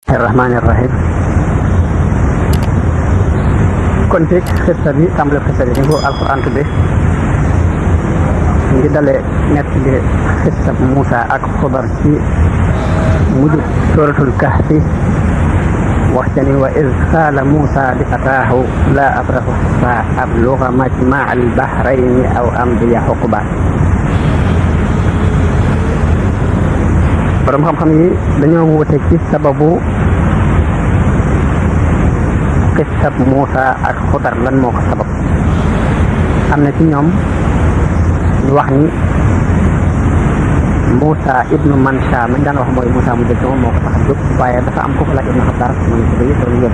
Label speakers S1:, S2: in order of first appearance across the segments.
S1: الرحمن الرحيم كنت خطة دي تعمل الخطة دي هو القرآن كده ngi dale nettali xissa Muusa ak Xudar ci mujj suratul kahfi wax ca ni wa iz qaala Muusa li fataahu laa abrahu hattaa abluga majmaa al bahrayni aw amdiya huqba borom xam-xam yi dañoo wuute ci sababu xissa Muusa ak Xudar lan moo ko sabab am na ci ñoom ñu wax ni Muusa ibnu Mansha mañ daan wax mooy Muusa mu jëkk moom moo ko tax a jóg waaye dafa am kooku laaj ibnu Xabaar mu ko day doon wér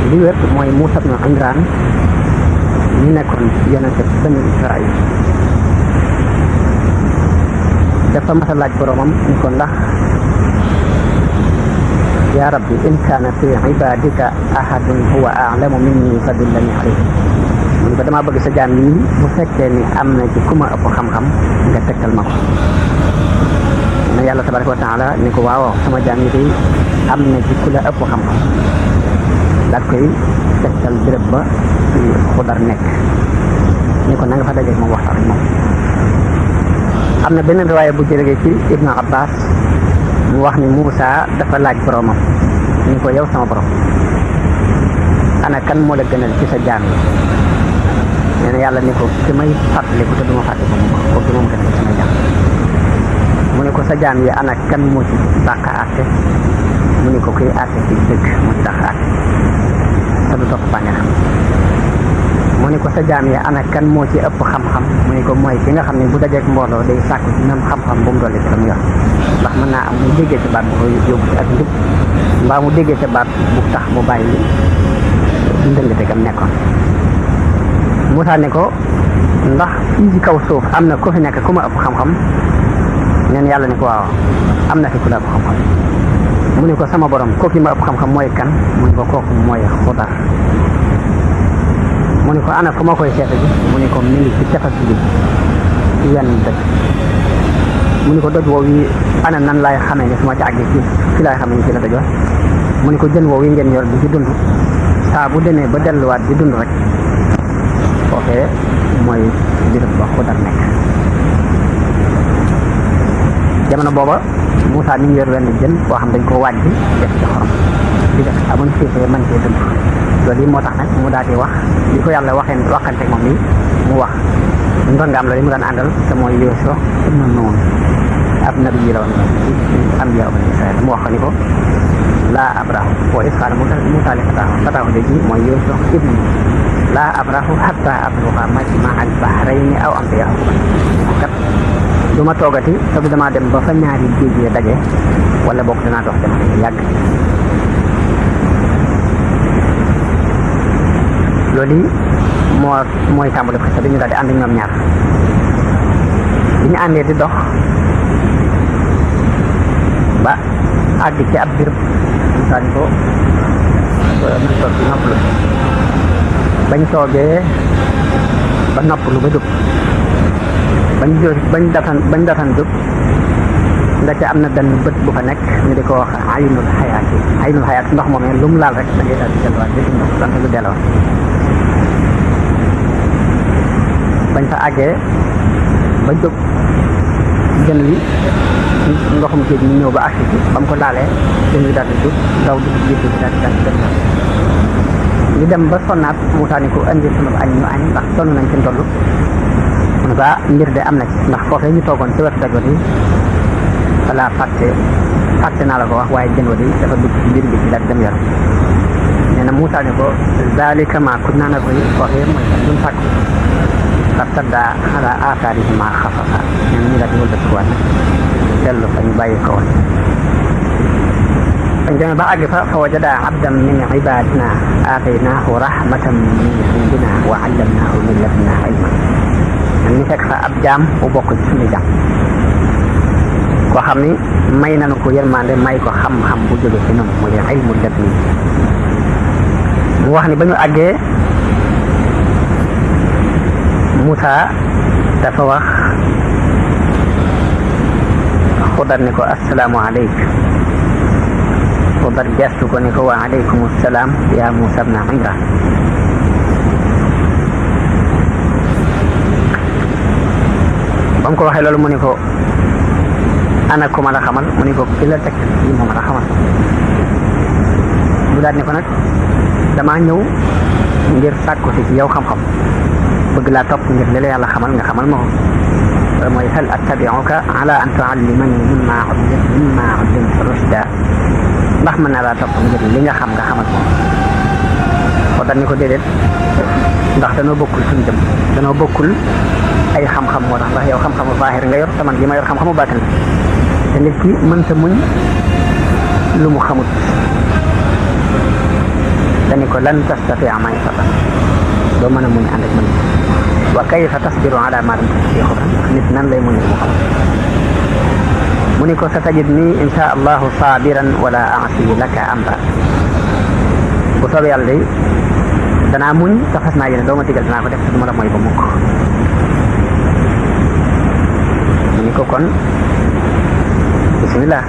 S1: li wér mooy Muusa ibnu Imraan ñu nekkoon yonente bani Israil dafa mas a laaj boromam ni ko ndax yaa rabbi in kaana fi ibadika ahadun huwa a'lamu minni fadullani alayhi mu ne ko damaa bëgg sa jaam yi bu fekkee ni am na ci ku ma ëpp xam-xam nga tegtal ma ko na yàlla tabaraka wa taala ni ko waaw sama jaam yi day am na ci ku la ëpp xam-xam daal koy tegtal béréb ba ci Xudar nekk ni ko na nga fa dajeeg moom waxtaan ak moom am na beneen riwaaya bu jëlee ci Ibnu Abbas mu wax ni Muusa dafa laaj boromam ni ko yow sama borom ana kan moo la gënal ci sa jaam yi nee na yàlla ni ko ki may fàttaliku te duma fàtte ko ko ki moom gënal sama jaam mu ne ko sa jaam yi ana kan moo ci dàq àtte mu ne ko kuy àtte ci dëgg moo ci dàq àtte te du topp bànneexam mu ne ko sa jaam yi ana kan moo ci ëpp xam-xam mu ne ko mooy ki nga xam ne bu dajeek mbooloo day sàkku ci même xam-xam bu mu dolli ci la mu yor ndax mën naa am mu déggee ca baat bu ko yóbbu ci ak njub mbaa mu déggee ca baat bu tax mu bàyyi ndëngate gam nekkoon Muusa ne ko ndax fii ci kaw suuf am na ku fi nekk ku ma ëpp xam-xam neen yàlla ne ko waaw am na fi ku la ëpp xam-xam mu ne ko sama borom kooku ma ëpp xam-xam mooy kan mu ne ko kooku mooy Xudar mu ne ko ana fu ma koy seete ji mu ne ko mi ngi ci tefes bi ci wenn dëkk mu ne ko doj woow yi ana nan laay xamee ne su ma ci àggee ci laay xamee ne ci la dojoo mu ne ko jën woow yi ngeen yor di ci dund saa bu demee ba delluwaat di dund rek foofee mooy birëb ba Xudar nekk jamono booba Muusa mi ngi yor wenn jën boo xam dañ ko waaj bi def ci xorom di def amuñ xiifee mën cee dund loolu yi moo tax nag mu daal di wax li ko yàlla waxante moom nii mu wax ndongaam la li mu daan àndal te mooy Yuusu ibnu Nuun ab nabi yi la woon am yaa bani Israayil mu wax ko ni ko laa abrahu wa iz qaala Muusaa li fataahu léegi mooy Yuusu ibnu Nuun laa abrahu hattaa abluga majmaa al bahrayni aw amdiya huqban kat du ma toogati te du damaa dem ba fa ñaari géej yi daje wala boog dinaa dox jamono yu yàgg loolu mooy tàmbali xisa bi ñu daal di ànd ñoom ñaar bi ñu àndee di dox ba àgg ci ab birëb Muusaa ni ko nañ toog ci noppalu bañ toogee ba noppalu ba jóg bañ datan jóg nga ca am na benn bët bu fa nekk ñu di ko wax aynul xayaat ndox moomee lu mu laal rek da ngay daal di delluwaat di ndox dante lu delluwaat bañ fa àggee ba jóg jën wi ndoxum géej mi ñëw ba agsi ci ba mu ko laalee jën wi daal di jóg daw dugg ci géej gi daal di dem ñu dem ba sonnaat Muusaa ni ko indi sunu añ ñu añ ndax sonn nañ ci ndollu mu ne ko mbir de am na ci ndax foofee ñu toogoon ci wetu daj wa di walla fàtte naa la ko wax waaye jën wa di dafa dugg ci biir géej gi daal di dem yor nee na Muusaa ni ko zaalika maa kunnaa nabghi foofee mooy kan duñ sàkku fartaddaa alaa aasaarihimaa qasasaa nee na ñu daal di wëlbatikuwaat nag dellu fa ñu bàyyi ko woon bañ demee ba àgg fa wajadaa abdan min ibaadinaa aataynaahu rahmatan min indinaa wa allamnaahu min ladunnaa ilman ñu fekk fa ab jaam bu bokk ci suñu jaam koo xam ni may nañu ko yërmande may ko xam-xam bu jóge ci ñoom muy ilmu ladunni mu wax ni ba ñu àggee Muusaa dafa wax Xudar ni ko assalaamu aleyk Xudar gestu ko ni ko wa alaykum assalaam ya Muusaa ibna Imraan. ba mu ko waxee loolu mu ni ko ana ko ma la xamal mu ni ko ki la teg yi moom la xamal. mu daal ni ko nag damaa ñëw ngir sàkku si ci yow xam-xam bëgg laa topp ngir li la yàlla xamal nga xamal ma ko. mooy hal attabi'uka ala an tu'allimani mimma ullimta rushda, ndax mën naa laa topp ngir li nga xam nga xamal ko. Xudar ni ko déedéet, ndax danoo bokkul suñ jëm, danoo bokkul ay xam-xam moo tax, ndax yow xam-xamu zaahir nga yor te man li ma yor xam-xamu baatin la te nit ki mënta muñ lu mu xamut. dani ko lan tastati'a ma'iya sabran, doo mën a muñ ànd ak man. wa kayfa tasbiru ala ma lam tastati' xubran, nit nan lay muñ lu mu xamut. mu ni ko satajidni insha allahu sabiran wala a'si laka amra, bu soobee yàlla day danaa muñ te fas naa yéene doo ma digal danaa ko def te du ma la mooy ba mukk. mu ni ko kon bismillah.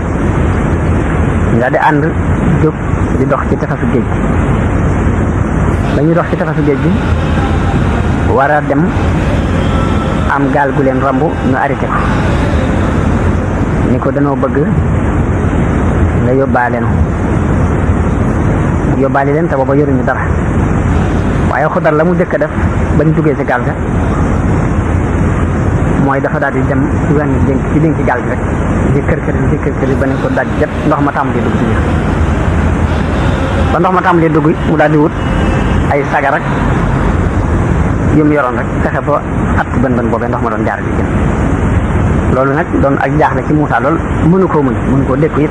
S1: ñu daal di ànd jóg di dox ci tefasu géej gi. dañuy dox ci tefasu géej gi war a dem am gaal gu leen romb ñu arrêté ko ni ko danoo bëgg nga yóbbaale nu. yóbbaale leen te booba yoruñu dara, waaye Xudar la mu jëkk a def bañ duggee ci gaal ga mooy dafa daal di dem ci wenn dénk ci gaal gi rek di kër kër ba ne ko daaj jët ndox ma tàmbalee dugg ci biir. ba ndox ma tàmbalee dugg mu daal di wut ay sagar ak yum yoroon rek fexe ba at bën boobee ndox ma doon jaar di jëm. loolu nag doon ak jaaxle ci Muusaa lool, mënu koo dékku it.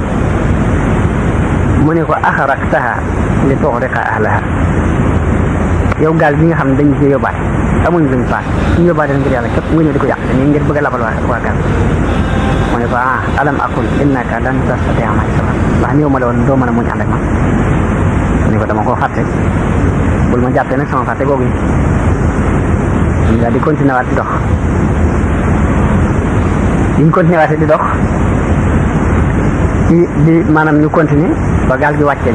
S1: mu ne ko axraqtaha li tughriqa ahlaha, yow gaal gi nga xam ne dañu ci yóbbaale amuñ luñ paas ñu yóbbaale ngir yàlla képp nga ñëw di ko yàq nii ngir bëgg a labal waa gaal. mu ne ko alam aqul innaka lan tastati'a ma'iya sabran, ndax ñëw ma la woon doo mën a muñ ànd ak man. mu ne ko dama koo fàtte, bul ma jàppee nag sama fàtte googu ñu daal di continué waat di dox. biñ continué waat di dox di maanaam ñu continuer ba gaal gi wàccee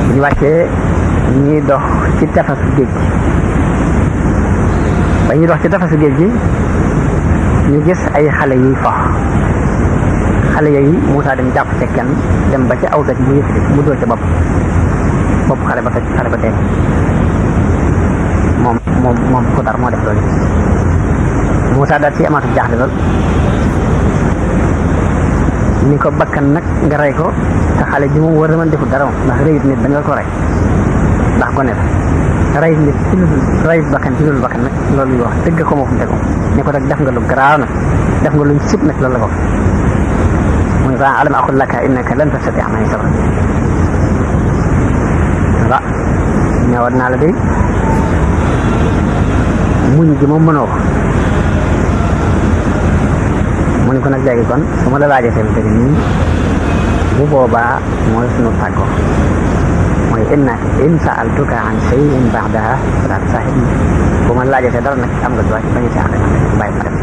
S1: bu ñu wàccee ñuy dox ci tefasu géej gi. ba ñuy dox ci tefasu géej gi ñu gis ay xale yuy fox. xale yooyu Muusaa dem jàpp ca kenn dem ba ci aw doj mu yëkkati mu dóor ca bopp xale ba toj xale ba dee. moom Xudar moo def loolu. Muusaa daal ci amaatu jaaxle lool ni ko bakkan nag nga rey ko te xale ji moom war na mën deful dara moom ndax reyut nit dañ la ko rey ndax gone la reyut nit ci reyut bakkan ci loolu bakkan nag loolu ñu wax dëgg ko moo fu mu tegu ni ko nag def nga lu garaaw nag def nga luñ sib nag loolu la ko mu ne ko alam aqul laka innaka lan tastati'a ma'iya sabran. waaw ñëwaat naa la de muñ gi moom mënoo ko. mu ne ko nag léegi kon su ma la laajee seen tëri nii bu boobaa mooy sunu tàggoo mooy in sa'altuka an shay'in ba'daha fala tusahibni, bu ma laajee see dara nag am nga droit bañ a caaxaan man rek bàyyi ma dem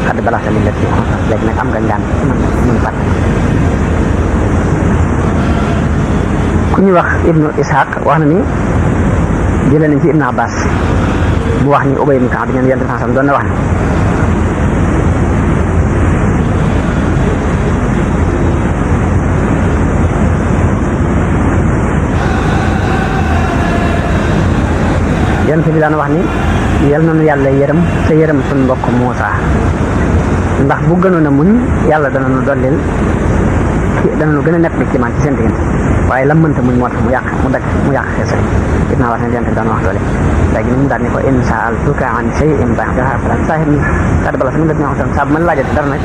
S1: xadd balaxta li lati léegi nag am nga ngaan man mun fàtt. ku ñuy wax Ibnu Ishaq wax na ni jëlee nañ ci Ibnu Abbas mu wax ni Ubay ibn Ka'b ñeen yonent bi doon na wax ni yonent bi daan wax ni yal na nu yàlla yërëm te yërëm suñ mbokk Muusaa, ndax bu gënoon a muñ yàlla dana nu dollil dana nu gën a nekk ci man ci seen diggante, waaye lam mënta muñ moo tax mu yàq xeesal. gis naa wax ne yonent bi daan wax loole. léegi ni mu daal ni ko in sa'altuka an shay'in ba'daha fala tusahibni, kàddu bala suñu def ñoo xam saa bu man laajate dara nag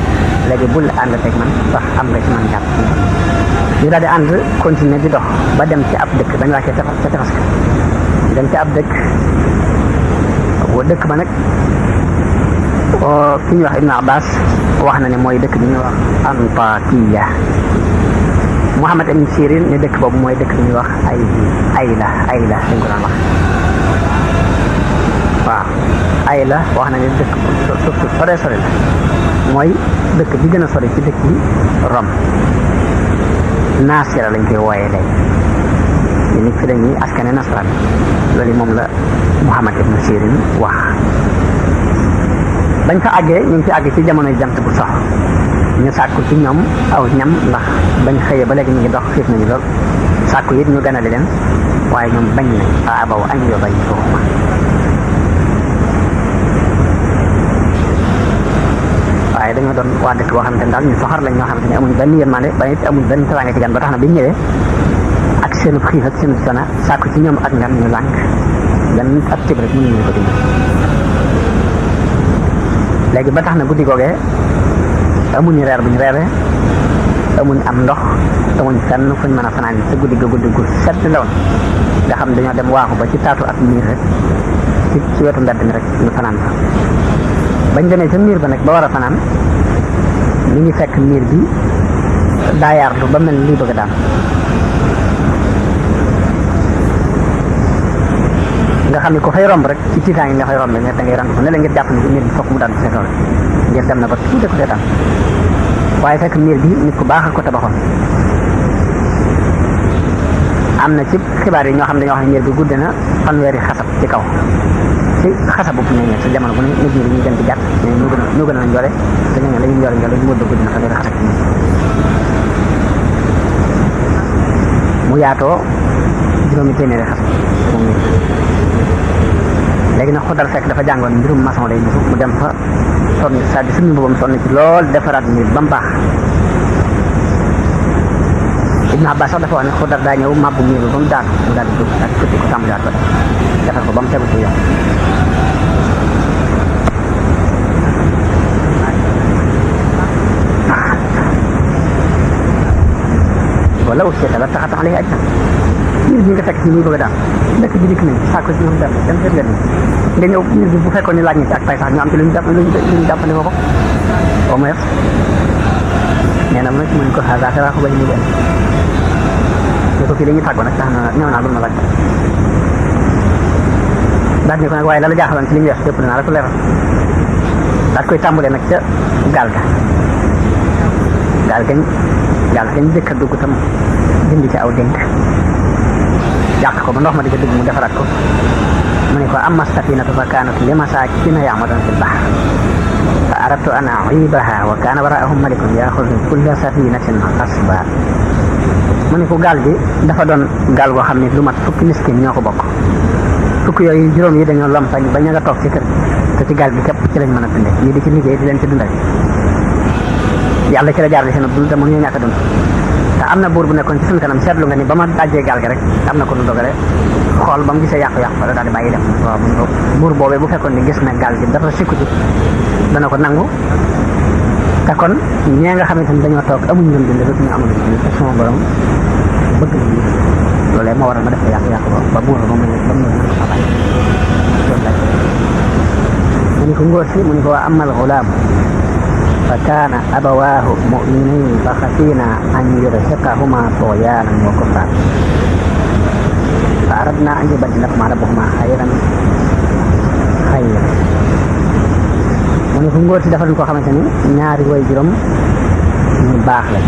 S1: léegi bul ànd teg man ndax am nga ci man jàpp. ñu daal di ànd continuer di dox ba dem ci ab dëkk dañu wàccee ca tefas dem ci ab dëkk ba nag ki ñuy wax Ibn Abbas wax na ne mooy dëkk bi ñuy wax Antakiya. Muhammad ibn Sirin ne dëkk boobu mooy dëkk bi ñuy wax Ayla dañ ko daan wax. waaw Ayla wax na ne dëkk suuf su sore la mooy dëkk bi gën a sori ci dëkk yi Rome naasira lañ koy wooyee léegi ñu nit fi dañuy askane nasaraan loolu moom la Muhammad ibn Sirin wax bañ fa àggee ñu ngi ci àgg ci jamonoy jant bu sox ñu sàkku ci ñoom aw ñam ndax bañ xëyee ba léegi ñu ngi dox xiif nañu lool sàkku it ñu ganale leen waaye ñoom bañ nañ fa abaw añ yo bañ fooxuma waaye dañoo doon waa dëkk boo xamante ne daal ñu soxar lañ ñoo xamante ne amuñ benn yërmande ba it amuñ benn teraanga ci gan ba tax na biñ ñëwee ak seen xiif ak seen sana sàkku ci ñoom ak ngan ñu lànk gan ak cib rek mënuñu ko dindi léegi ba tax na guddi googee amuñu reer buñ reere amuñ am ndox amuñ fenn fuñ mën a fanaan sa guddi ga guddi gu sedd la woon nga xam dañoo dem waaxu ba ci taatu ak miir rek ci wetu mbedd mi rek ñu fanaan fa bañ demee ca miir ba nag ba war a fanaan li ngi fekk miir bi daayaarlu ba mel lii bëgg a daan nga xam ne ko fay romb rek ci tiitaan yi nga fay romb nga da ngay rang ne la ngir jàpp ne miir bi fokk mu daan seetoon ngir dem na ba tuuti ko seetaan waaye fekk miir bi nit ku baax a ko tabaxoon am na ci xibaar yi ñoo xam ne dañoo wax ne miir bi gudd na fanweeri xasab ci kaw ci xasab bu ne sa jamono bu ne nit ñi dañuy gën di gàtt mais ñu gën a yore te ñooñu la ñuy yore ñu mëdd gudd na fanweeri xasab ci mu yaatoo juróomi téeméeri xasab moom léegi nag Xudar fekk dafa jàngoon mbirum maçon lay nitu mu dem fa sonn c'est-à-dire suñu boobam sonn ci lool defaraat miir ba mu baax Ibn Abbas sax dafa wax ne Xudar daa ñëw màbbu miir bi ba mu daanu mu daal di jóg daal di këtti ko tàmbaliwaat ko defar ko ba mu tegu ci yoon wala aussi la taxat alayhi ajran miir bi nga fekk ci muy bëgg a daan dëkk bi dikk nañ sàkko ci ñoom dem dem seet leen nga ñëw miir bi bu fekkoon ne laaj na ci ak pay sax ñu am ci lu ñu jàppale ko au moins nee na mu ne ko xaaral xaaral ko bañ ñu dem ne ko fii dañuy tàggoo nag tax na ñëw naa lu ma laaj daal ne ko nag waaye la la jaaxaloon ci li ñu def yëpp naa la ko leeral daal koy tàmbalee nag ca gaal gañ jëkk a dugg tam dindi ci aw dénk yàq ko ba ndox ma di ca dugg mu defaraat ko mu ne ko amma safinatu fa kaanat li masaakina ya'maluuna fil bahr fa aradtu an u'iibaha wa kaana waraa'ahum malikun ya'khudhu kulla safinatin ghasba mu ne ko gaal gi dafa doon gaal goo xam ne lu mat fukki miskin ñoo ko bokk fukki yooyu juróom yi dañoo lompañ ba ña nga toog ci kër te ci gaal gi képp ci lañ mën a dundee ñii di ci liggéey di leen ci dundal yàlla ci la jaar di seen dund te mënuñoo ñàkk a dund te am na buur bu nekkoon ci suñu kanam seetlu nga ni ba ma dajjee gaal gi rek am na ko nu dogale xool ba mu gisee yàqu-yàqu ba daal di bàyyi dem waaw buur boobee bu fekkoon ni gis na gaal gi dara sikku ci dana ko nangu te kon ñee nga xamante ni dañoo toog amuñ ñoom dund rek ñu amul dund te sama borom bëgg na ñu loolee moo waral ma def ko yàqu-yàqu ba buur ba mu ne ba mu ne ko fa bàyyi loolu laaj mu ni ko ngóor si mu ni ko waa amal xulaam fa kaana abawaahu mu'miniin fa xasiina an yurhiqahuma tughyanan wa kufran fa aradna an yubaddilahumaa rabbuhumaa xayran mu ne ko ngóor si dafa doon koo xamante ni ñaari way juróom ñu baax la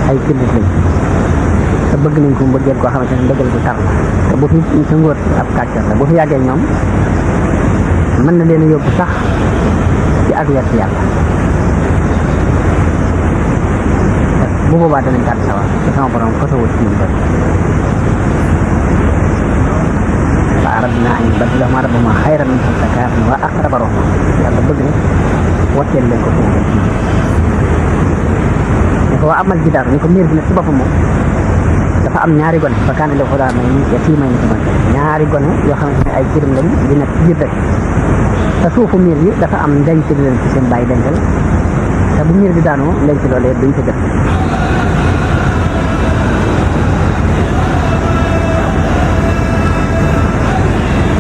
S1: ay jullit lañ te bëgg nañ ko mbëggeel koo xamante ni mbëggeel bu tar la te bu fi sa ngóor si ab kàccoor la bu fi yàggee ñoom mën na leen a yóbbu sax ci ak wet yàlla bu boobaa danañ tàbbi sawar te sama borom fotowul ci ñun rek fa aradna an yubaddilahumaa rabbuhumaa xayran minhu zakatan wa aqraba rahma yàlla bëgg na wotteel leen ko foofu ne ko waa amal jidaar ni ko miir bi nag ci boppam moom dafa am ñaari gone fa kaana lahu ghulaamayni yatiimayni ñaari gone yoo xamante ne ay jirim lañ di nekk ci biir rek te suufu miir bi dafa am ndenc di leen ci seen bàyyi dencal te bu miir bi daanoo ndenc loolee duñ ko jot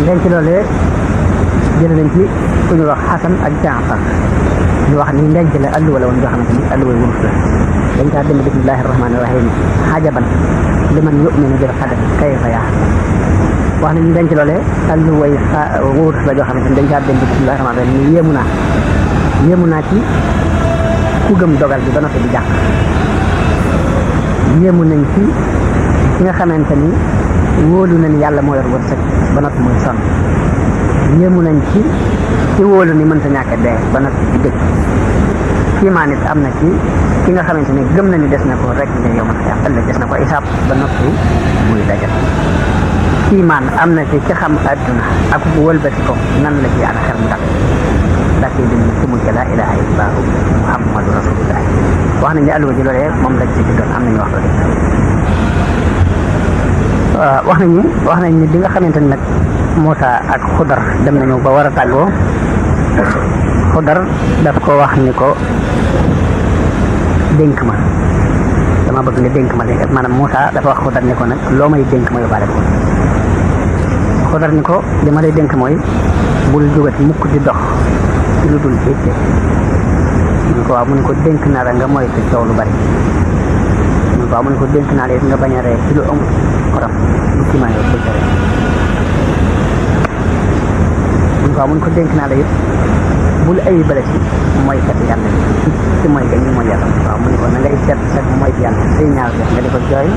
S1: ndenc loolee jël nañ ci ku ñu wax Xasan ak Jaafar ñu wax ni ndenc la alluwa la woon yoo xamante ni alluwa wurus la dañ kaa bind bismillahi rahmaani rahim xajaban liman yu'minu bil qadari kayfa yahdi wax nañu denc loolee alluway wurus la joo xamante ni dañ kaa bind bismillahi rahmaani rahim ni yéemu naa ci ku gëm dogal bi ba noppi di jàq yéemu nañ ci ki nga xamante ni wóolu na ni yàlla moo yor wërsëg ba noppi muy sonn yéemu nañ ci wóolu ni mënta ñàkk dee ba noppi di dëgg kiimaa nit am na ci ki nga xamante ni gëm na ni des na ko rek ne yow man xëy ëllëg des na ko isaab ba noppi muy dajal kiimaan am na ci ki xam àdduna ak bu wëlbati ko nan la ci ana xel mu dal ndax yi dim ci mujj la ilaha illallah muhammadu rasulullah wax nañ ne alluwa ji loolee moom lañ ci doon am nañu wax loolu wax nañ ni bi nga xamante ni nag Muusa ak Xudar dem nañu ba war a tàggoo Xudar daf ko wax ni ko dénk ma dama bëgg nga dénk ma léegi maanaam Muusa dafa wax Xudar ni ko nag loo may dénk ma yóbbaale ko Xudar ni ko li ma lay dénk mooy bul jógati mukk di dox ci lu dul itte mu ne ko waaw mu ne ko dénk naa la nga moytu coow lu bari mu ne ko waaw mu ne ko dénk naa la it nga bañ a ree ci lu amul xorom lu kiimaayoo bul ca ree mu ne ko waaw mu ne ko dénk naa la it bul ay bale ci mooy kat yàlla ci mooy ga ñu mooy yàlla waaw mu ne ko na ngay seet sa mooy yàlla say ñaar def nga di ko jooy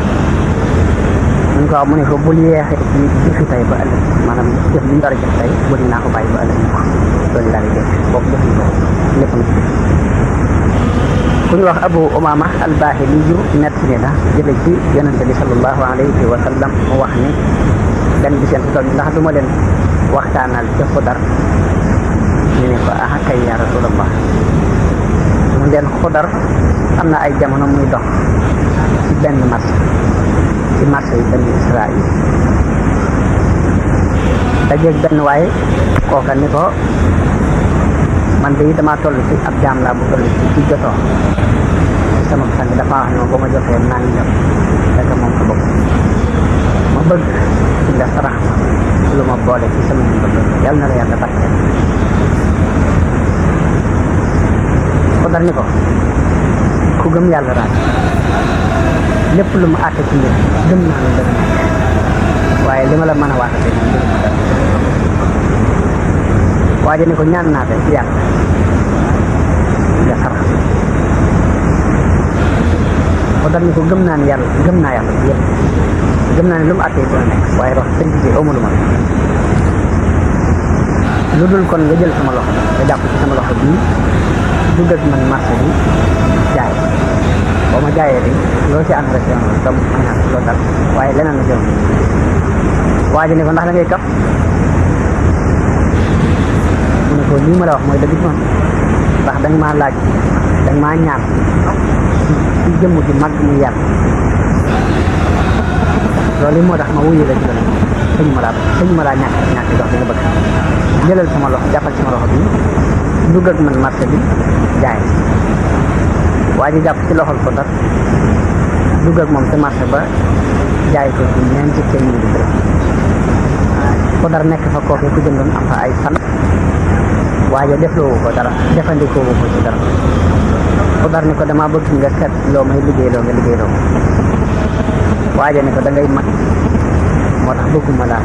S1: mu ne ko waaw mu ne ko bul yeexee ci jëfi tey ba ëllëg maanaam jëf li ñu war a jëf tey bul naa ko bàyyi ba ëllëg loolu laa lay dégg boobu def ko lépp na ku ñu wax Abu Umaama al-Baahili yu nettali na jële ci yonente bi sallallahu alayhi wa sallam mu wax ni benn bi seen tool ndax du ma leen waxtaanal ca Xudar ñu ne ko ah kay ya rasulallah mu leen Xudar am na ay jamono muy dox ci benn marché ci marché yi benn Israël dajeeg benn waaye kooka ni ko man de damaa toll ci ab jaam laa bu toll ci jotoo ci sama sang dafa wax ne ma ba ma jotee naan ñëw fekk moom ko bopp ma bëgg nga sarax ma lu ma boole ci sama dund yàlla na la yàlla barkeel Xudar ni ko ku gëm yàlla raaj lépp lu mu àtte ci mbir gëm naa ne dana nekk waaye li ma la mën a waatee moom waaye ni ko ñaan naa de ci yàlla nga sarax Xudar ni ko gëm naa ne yàlla gëm naa yàlla yëpp gëm naa ne lu mu àttee dina nekk waaye wax sëñ bi amul ma lu dul kon nga jël sama loxo nga jàpp ci sama loxo bii dugg ak man marché bi jaay boo ma jaayee di loo ci am rek dam ma ñaan loolu dal waaye leneen la jëm waa ji ne ko ndax da ngay kaf mu ne ko lii ma la wax mooy dëgg moom ndax dañ maa laaj dañ maa ñaan ci jëmm ji mag mu yàlla loolu moo tax ma wuyu la ci loolu sëñ ma laa ñàkk dox li nga bëgg jëlal sama loxo jàppal sama loxo bi dugg ak man marché bi jaay waa ji jàpp ci loxol Xudar dugg ak moom ci marché ba jaay ko ci ñeenti téeméeri dërëm Xudar nekk fa kooku ku jëndoon am fa ay fan waaye defloowu ko dara jëfandikoo wu ko ci dara Xudar ni ko dama bëgg nga seet loo may liggéeyloo nga liggéeyloo waaye ni ko da ngay mat moo tax bëgguma laa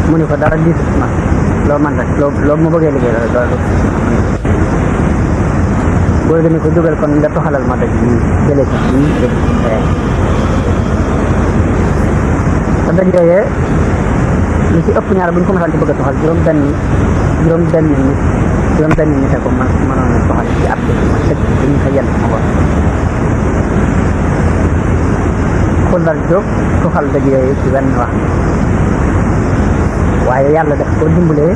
S1: mu ni ko dara diisut ma loo man rek loo ma bëggee liggéey loolu booy dañu ko jógal kon nga toxalal ma daj yi jëlee ko fii yóbbu ci fee te daj yooyee lu ci ëpp ñaar bu ñu ko mësaan di bëgg a toxal juróom benn nit a ko mënoon a toxal ci ab ma sëkk dañu ko yenn ma ko Xudar jóg toxal daj yooyu ci wenn wax waaye yàlla daf ko dimbalee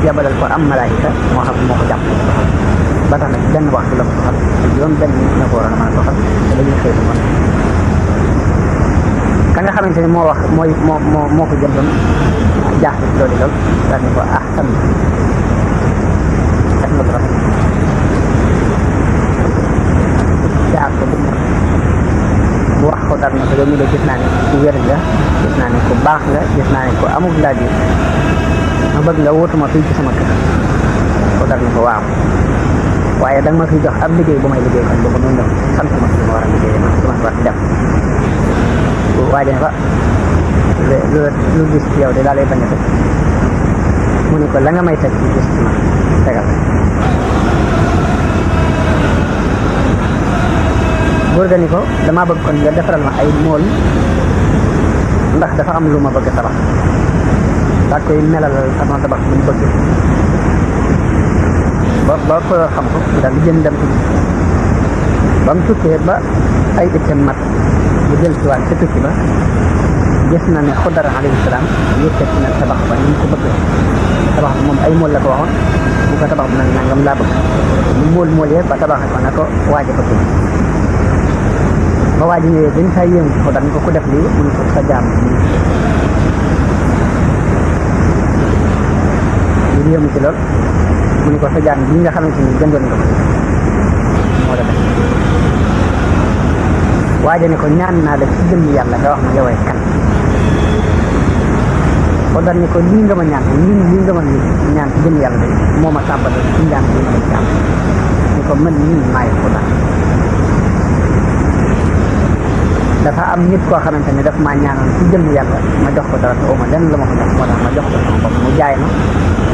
S1: yabalal ko am malaayika moo xam moo ko jàpp ba tax nag benn waxtu la ko toxal te juróom benn nit na ko waroon a mën a toxal te dañuy xëy moom ka nga xamante ni moo wax moo ko jëndoon jaaxle ci loolu daal ni ko san ak nga rafet jaar ko bu wax ko dara na ko yow mi de gis naa ne ku wér nga gis naa ne ku baax nga gis naa ne ku amul laaj yi ma bëgg nga wóotuma fii ci sama kër ko dara ni ko waaw waaye da nga ma fiy jox ab liggéey bu may liggéey kon boobu noonu sant ma ci ma war a liggéey ma su ma war a def waaye ne fa lu gis ci yow de daa lay bañ a teg mu ne ko la nga may teg ci gis ci ma tegal buur ga ni ko damaa bëgg kon nga defaral ma ay mool ndax dafa am lu ma bëgg tabax daa koy melalal sama tabax bu ñu bëgg ba ko xam ko daal di jënd dem tukki ba mu tukkee ba ay itam mat bu jël ci waat ca tukki ba gis na ne Xudar alayhi salaam yëkkati na tabax ba ni mu ko bëgg tabax bi moom ay mool la ko waxoon bu ko tabax bi nag nangam laa bëgg mu mool yee ba tabax ko na ko waaja bëgg ba waaji ñëwee dañ saa yéem ci Xudar ni ko ku def lii mu ne ko sa jaam ñu yéemu ci lool mu ne ko sa jaam bii nga xamante ni jëndoon nga ko moo la def waaja ne ko ñaan naa la ci jëmm yàlla nga wax ma yowee kan Xudar ni ko lii nga ma ñaan lii nga ma ñaan ci jëmm yàlla de moo ma tàmbale ci njàng bi may jàng ni ko man nii maay Xudar dafa am nit koo xamante ne daf maa ñaanoon ci jëmm yàlla ma jox ko dara te oma lenn la ma ko jox moo tax ma jox ko sama bopp mu jaay ma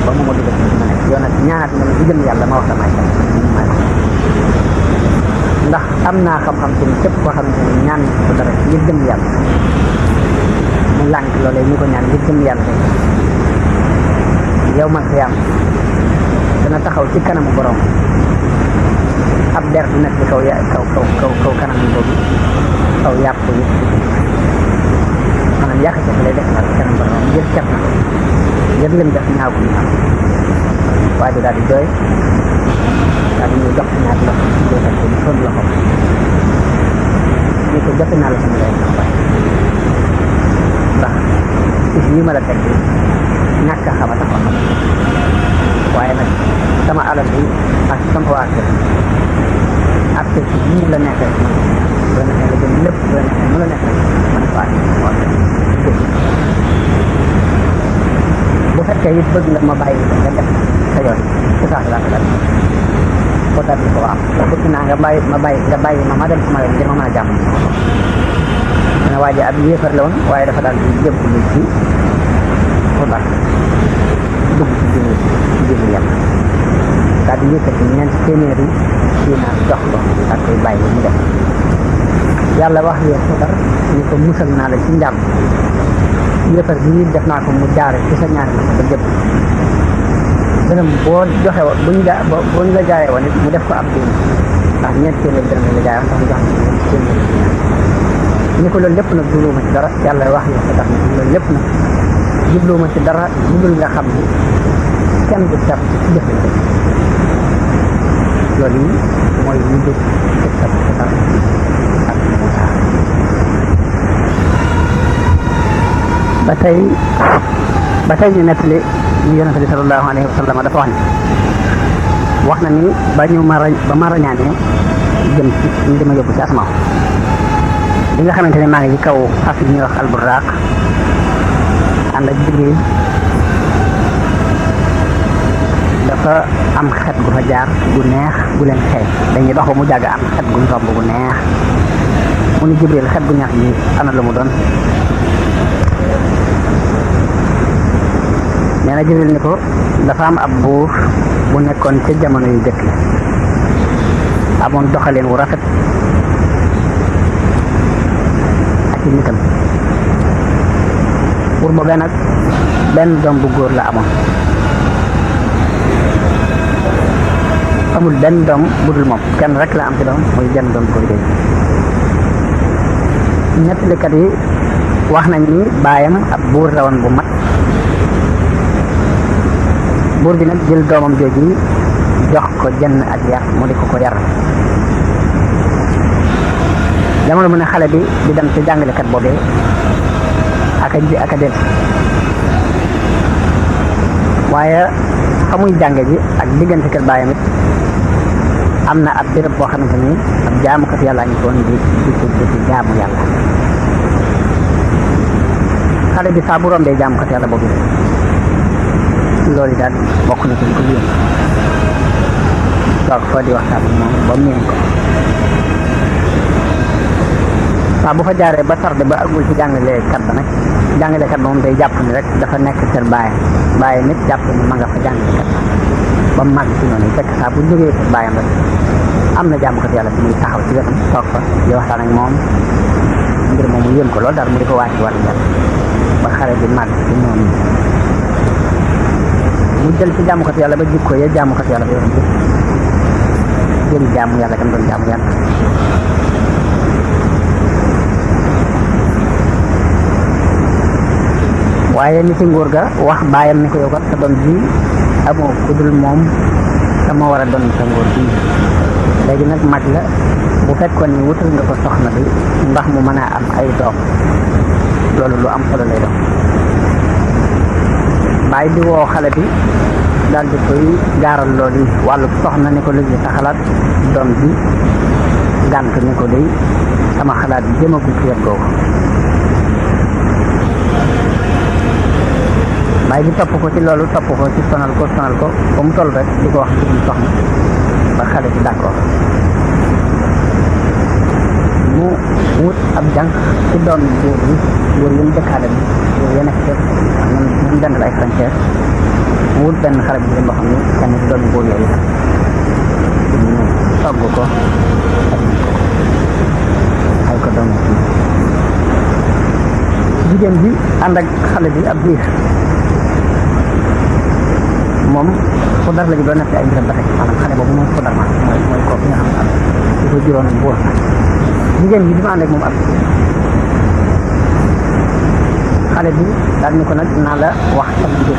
S1: ba mu ma dugal ci ma nekk yow nag ñaanaat nga ma ci jëmm yàlla ma wax la maay ndax am naa xam-xam ci ni képp koo xamante ne ñaan na ko dara ngir jëmm yàlla mu lànk loolee ñu ko ñaan ngir jëmm yàlla rek yow man ko yam dana taxaw ci kanamu borom ab der du nekk ci kaw kanamu boobu kaw yàpp yi maanaam yàq ca lay def na ci kanam borom ngir cat na ngir lim def ñaaw ko ñu am waaye daal di jooy daal di ñuy jox ñaar loxo ci jootal ko ñu son loxo ni ko jote naa la sama lay sax bay ndax is li ma la teg ñàkk a xama taxoon na waaye nag sama alal bi ak sama waa kër ak ci ñu la nekk rek bu la neexee nga jël lépp bu la neexee mu la nekk rek man faa bu fekkee it bëgg nga ma bàyyi nga def sa yoon ci saa si laa ko dal ko dal ko waaw bëgg naa nga bàyyi ma dem sama yoon ngir ma mën a jàmm dana waaje ab yéefar la woon waaye dafa daal di jëm lu ci ko dal dugg ci diine yàlla daal di yëkkati ñeenti téeméeri dinaar jox ko ak koy bàyyi mu def yàlla wax leen Xudar ni ko musal naa la ci njàmm yëfar bi ñuy def naa ko mu jaare ci sa ñaari loxo ba jëpp dërëm boo joxe woon buñ la jaayee woon it mu def ko ab diin ndax ñeenti téeméeri dërëm la jaayoon tax mu jox ni ñeenti téeméeri ni ko loolu lépp nag jubluwuma ci dara yàlla wax leen Xudar ni loolu lépp nag jubluwuma ci dara jublu nga xam ni kenn du tab ci jëfante loolu yi mooy ñu dégg ci tab Xudar ak Muusaa ba tey ñu nettali ñu yonente bi sallallahu alayhi wa sallam dafa wax na ni ba ma rañaanee jëm ci ñu dama yóbbu ci asmaaw li nga xamante ne maa ngi ci kaw fas yi ñuy wax alburaaq ànd ak Jibril dafa am xet gu fa jaar gu neex gu leen xeeñ dañuy dox ba mu jàgg am xet gu romb gu neex mu ni Jibril xet gu neex yi ana lu mu doon nee na Jibril ni ko dafa am ab buur bu nekkoon ca jamono yu jëkk amoon doxalin wu rafet ak ci nitam buur boobee nag benn doom bu góor la amoon amul benn doom budul moom kenn rek la am ci doom muy benn doom góor jooju nettalikat yi wax nañ ni baayam ab buur la woon bu mat buur bi nag jël doomam jooju jox ko jenn ak yar mu di ko yar jamono mu ne xale bi di dem ci jàngalekat boobee aka del waaye fa muy jànge ji ak diggante kër baayam it am na ab béréb boo xamante ni ab jaamukat yàlla ñu ko woon di jaamu yàlla xale bi saa bu rombee jaamukat yàlla boobu loolu daal bokk na ci li ko yéen toog fa di waxtaan ak moom ba miin ko saa bu fa jaaree ba tarde ba agul ci jàngalekat ba nag jàngalekat ba moom day jàpp ni rek dafa nekk kër baayam nit jàpp ni ma nga fa jàngalekat ba ba mu màgg ci noonu fekk saa bu jógee bàyyam rek am na jaamukat yàlla bi muy taxaw ci wetam toog fa di waxtaan ak moom mbir moom mu yëm ko lool daal mu di ko wàcc wàllu yàlla ba xale bi màgg ci noonu mu jël ci jaamukat yàlla ba jikko ya jaamukat yàlla ba yoroon jël jaamu yàlla kam doon jaamu yàlla waaye ni ci nguur ga wax baayam ni ko yow kat sa doom ji amoo ku dul moom sama war a doon sa nguur bi léegi nag mag la bu fekkoon ni wutal nga ko soxna bi ndax mu mën a am ay doom loolu lu am solo lay doon baay di woo xale bi daal di koy gaaral loolu wàllu soxna ni ko léegi sa xalaat doom bi gànt ni ko day sama xalaat jëmagul ci wet googu baay bi topp ko ci loolu topp ko ci sonal ko ba mu toll rek di ko wax ci soxna ba xale bi d'accord mu wut ab jànq ci doon buur yi mu dëkkaale bi buur ya nekk fépp ñoom dendal ay frontière mu wut benn xale bu jigéen boo xam ne kenn ci doomi buur yooyu ñu togg ko ay ko doomu jigéen bi ànd ak xale bi ab biir moom Xudar la ñu doon nekk ay mbiram ba tey maanaam xale boobu moom Xudar ma mooy kooku nga xam ne di ko juróom buur jigéen bi bi ma ànd ak moom ab xale bi daal ni ko nag naa la wax ak mbir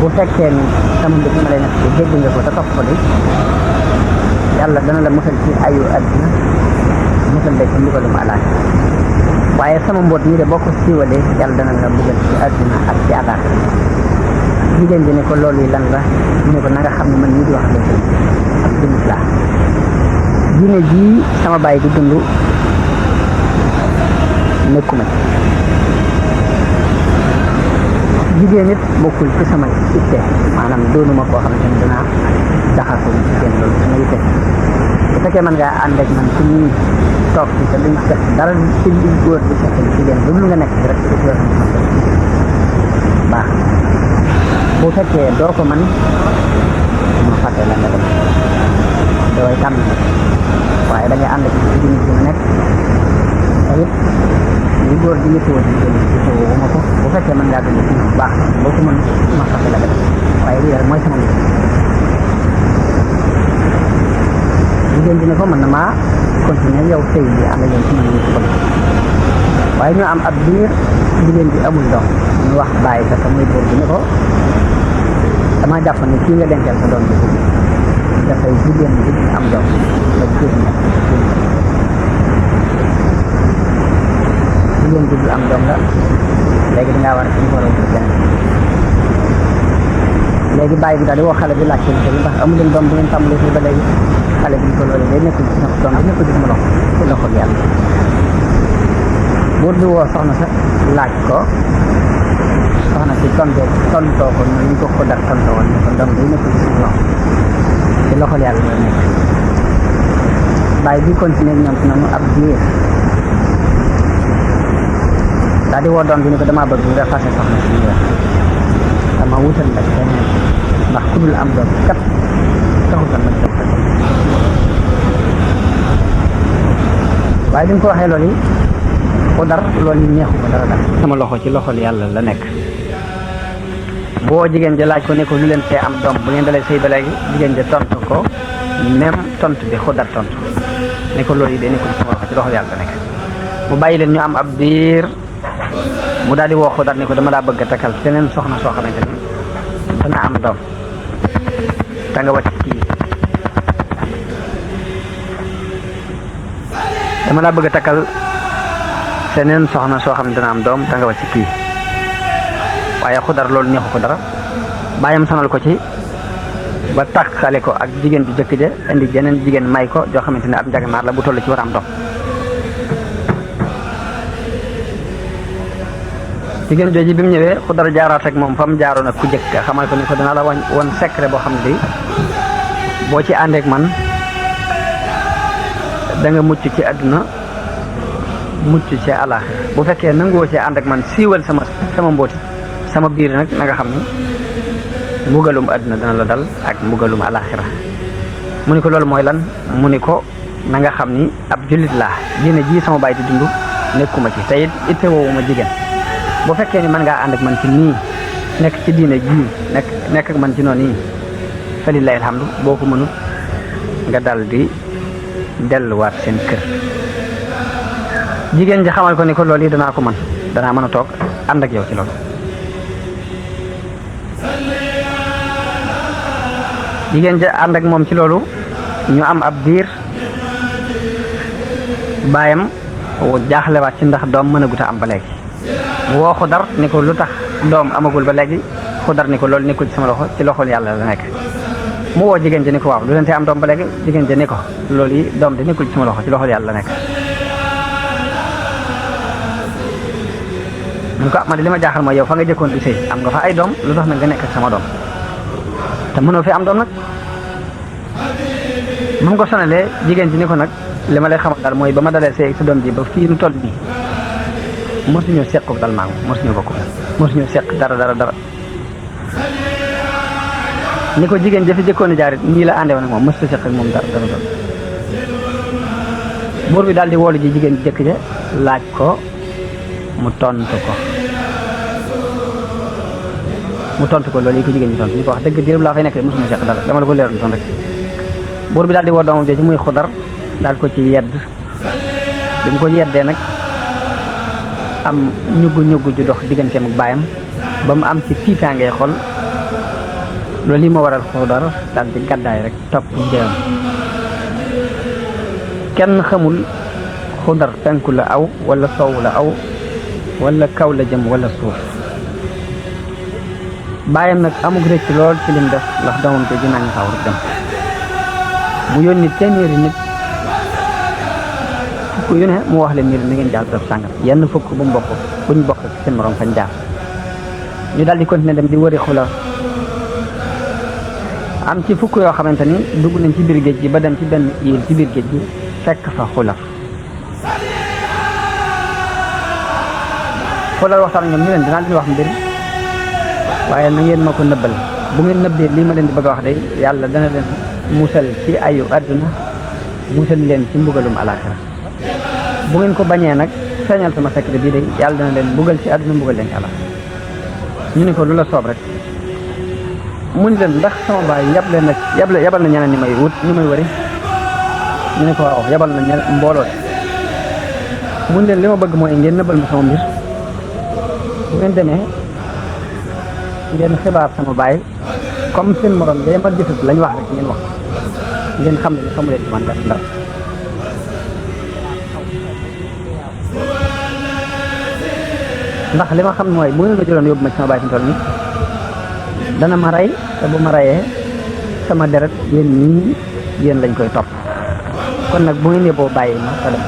S1: bu fekkee ni sama mbir ma lay nekk ci dégg nga ko te topp ko de yàlla dana la musal ci ayu àddina musal la ci mbugalum alaaka waaye sama mboot ñi de boo ko siiwalee yàlla dana la mbugal ci àddina ak ci alaaka jigéen bi ne ko loolu yi lan la mu ne ko na nga xam ne man ñii di wax léegi ak jullit laa diine jii sama baay di dund nekkuma ci jigéen it bokkul ci sama itte maanaam doonuma koo xam ne dinaa jaxasoo jigéen loolu sama itte bu fekkee mën ngaa ànd ak man ci ñii toog ci te duñ fekk dara ci li góor di fekk jigéen lu nga nekk rek ci loolu baax bu fekkee doo ko man ma fàtte la nga dem dooy tànn waaye da ngay ànd ak jigéen bi nga nekk te it li góor di yëttoo jigéen ci soo ma ko bu fekkee mën ngaa dund ci ñoom baax boo ko mën ma fàtte la nga dem waaye lii rek mooy sama mbir jigéen bi ne ko mën na maa continuer yow sëy bi ànd ak yow ci man ñu ci bëgg waaye ñu am ab biir jigéen bi amul doom ñu wax bàyyi sa muy góor bi ne ko dama jàpp ne kii nga dencal sa doom bi dafay jigéen bi am doom ba jigéen bi am doom la léegi dangaa war a suñu war a wut benn léegi bàyyi bi daal di woo xale bi laajte bi ndax amu leen doom bu ngeen tàmbalee fii ba léegi xale bi ko loolu day nekkul ci sama doom bi nekkul ci sama loxo ci loxo bi yàlla buur bi woo soxna sa laaj ko soxna si tontoo ko noonu ñu ko Xudar tontoo woon kon doom bi nekkul ci suñu loxo ci loxol yàlla la nekk bàyyi bi continuer ñoom ci noonu ab diir daal di woo doom bi ni ko damaa bëgg nga fase soxna si ñu dama wutal la keneen ndax ku dul am doom kat taxutal ma jox ko waaye bi mu ko waxee loolu yi Xudar loolu yi neexu ko dara dara sama loxo ci loxol yàlla la nekk boo jigéen ja laaj ko ne ko lu leen tee am doom bu ngeen dalee sëy ba léegi jigéen ja tontu ko même tontu bi Xudar tontu ne ko loolu yi day nekkul sama loxo ci loxol yàlla la nekk mu bàyyi leen ñu am ab diir mu daal di woo Xudar ne ko dama daa bëgg a takkal seneen soxna soo xamante ni dana am doom te nga wàcc kii dama daa bëgg a takkal seneen soxna soo xam ne dana am doom te nga wàcc kii waaye Xudar loolu neexu ko dara bàyyam sonal ko ci ba takkale ko ak jigéen ju jëkk ja indi jeneen jigéen may ko joo xamante ne ab njagamaar la bu toll ci war a am doom jigéen jooju bi mu ñëwee Xudar jaaraat ak moom fa mu jaaroon ak ku jëkk xamal ko ni ko dana la woon secret boo xam ne boo ci àndeek man da nga mucc ci àdduna mucc ci àllaaxira bu fekkee nangoo ci ànd ak man siiwal sama mbooti sama biir nag na nga xam ni mbugalum àdduna dana la dal ak mbugalum alaxira mu ni ko loolu mooy lan mu ni ko na nga xam ni ab jullit laa diine ji sama baay di dund nekkuma ci te it itte woowuma jigéen bu fekkee ni mën ngaa ànd ak man ci nii nekk ci diine ji nekk ak man ci noonu nii fa lillahi alhamdu boo ko mënut nga dal di delluwaat seen kër jigéen ji xamal ko ni ko loolu yi danaa ko mën danaa mën a toog ànd ak yow ci loolu jigéen ji ànd ak moom ci loolu ñu am ab diir baayam jaaxlewaat ci ndax doom mën a guta am ba léegi mu woo Xudar ni ko lu tax doom amagul ba léegi Xudar ni ko loolu nekkul ci sama loxo ci loxol yàlla la nekk mu woo jigéen ji ni ko waaw lu leen te am doom ba léegi jigéen ji ni ko loolu yi doom di nekkul ci sama loxo ci loxol yàlla la nekk mu ko man li ma jaaxal mooy yow fa nga jëkkoon di sëy am nga fa ay doom lu tax nag nga nekk ak sama doom te mënoo fi am doom nag bu mu ko sonalee jigéen ji ni ko nag li ma lay xamal daal mooy ba ma dalee sëy ak sa doom ji ba fii nu toll nii mosuñu seq ko dal maangu mosuñu bokk mosuñu seq dara ni ko jigéen jafi jëkkoon jaarit nii la àndee woon ak moom mosuta seq ak moom dara buur bi daal di woolu ji jigéen jëkk ja laaj ko mu tontu ko loolu yi ko jigéen ñi tontu ñu ko wax dëgg diirub laa fay nekk de mosuma seq dara dama la ko leeral ton rek buur bi daal di woo doomam jooju muy Xudar daal ko ci yedd bi mu ko yeddee nag am ñuggu ju dox digganteem ak baayam ba mu am ci tiitaangee xol loolu yi ma waral Xudar daal di gàddaay rek topp njëram kenn xamul Xudar penku la aw wala sow la aw wala kaw la jëm wala suuf baayam nag amug rëcc lool ci lim def ndax doomam te dinaa ñu xaw rek dem mu yónni téeméeri nit fukk yu ne mu wax leen ni ngeen jaar def sàngam yenn fukk bu mu bokk buñ bokk ci seen morom fañ jaar ñu daal di continuer dem di wëri Xudar am ci fukk yoo xamante ni dugg nañ ci biir géej gi ba dem ci benn île ci biir géej gi fekk fa Xudar waxtaan ñoom ñu leen dinaa leen wax mbir waaye na ngeen ma ko nëbbal bu ngeen nëbbee lii ma leen di bëgg a wax de yàlla dana leen musal ci ayu àdduna musal leen ci mbugalum alaxira bu ngeen ko bañee nag feeñal sama secret bii de yàlla dana leen mbugal ci àdduna mbugal leen ci alaxira ñu ne ko lu la soob rek mu ni leen ndax sama baay yabal na ñeneen ñi may wut ñu may wëri ñu ne ko waaw yabal na ñeneen mbooloo mu ni leen li ma bëgg mooy ngeen nëbbal ma sama mbir bu ngeen demee ngeen xibaar sama baay comme seen morom day ma gisut lañ wax rek ngeen wax ngeen xam ne xamu leen ci man def dara ndax li ma xam mooy bu ngeen ma jëloon yóbbu ma ci sama baay fi mu toll nii dana ma rey te bu ma reyee sama deret yéen lañ koy topp kon nag bu ngeen yóbboo bàyyi ma te dem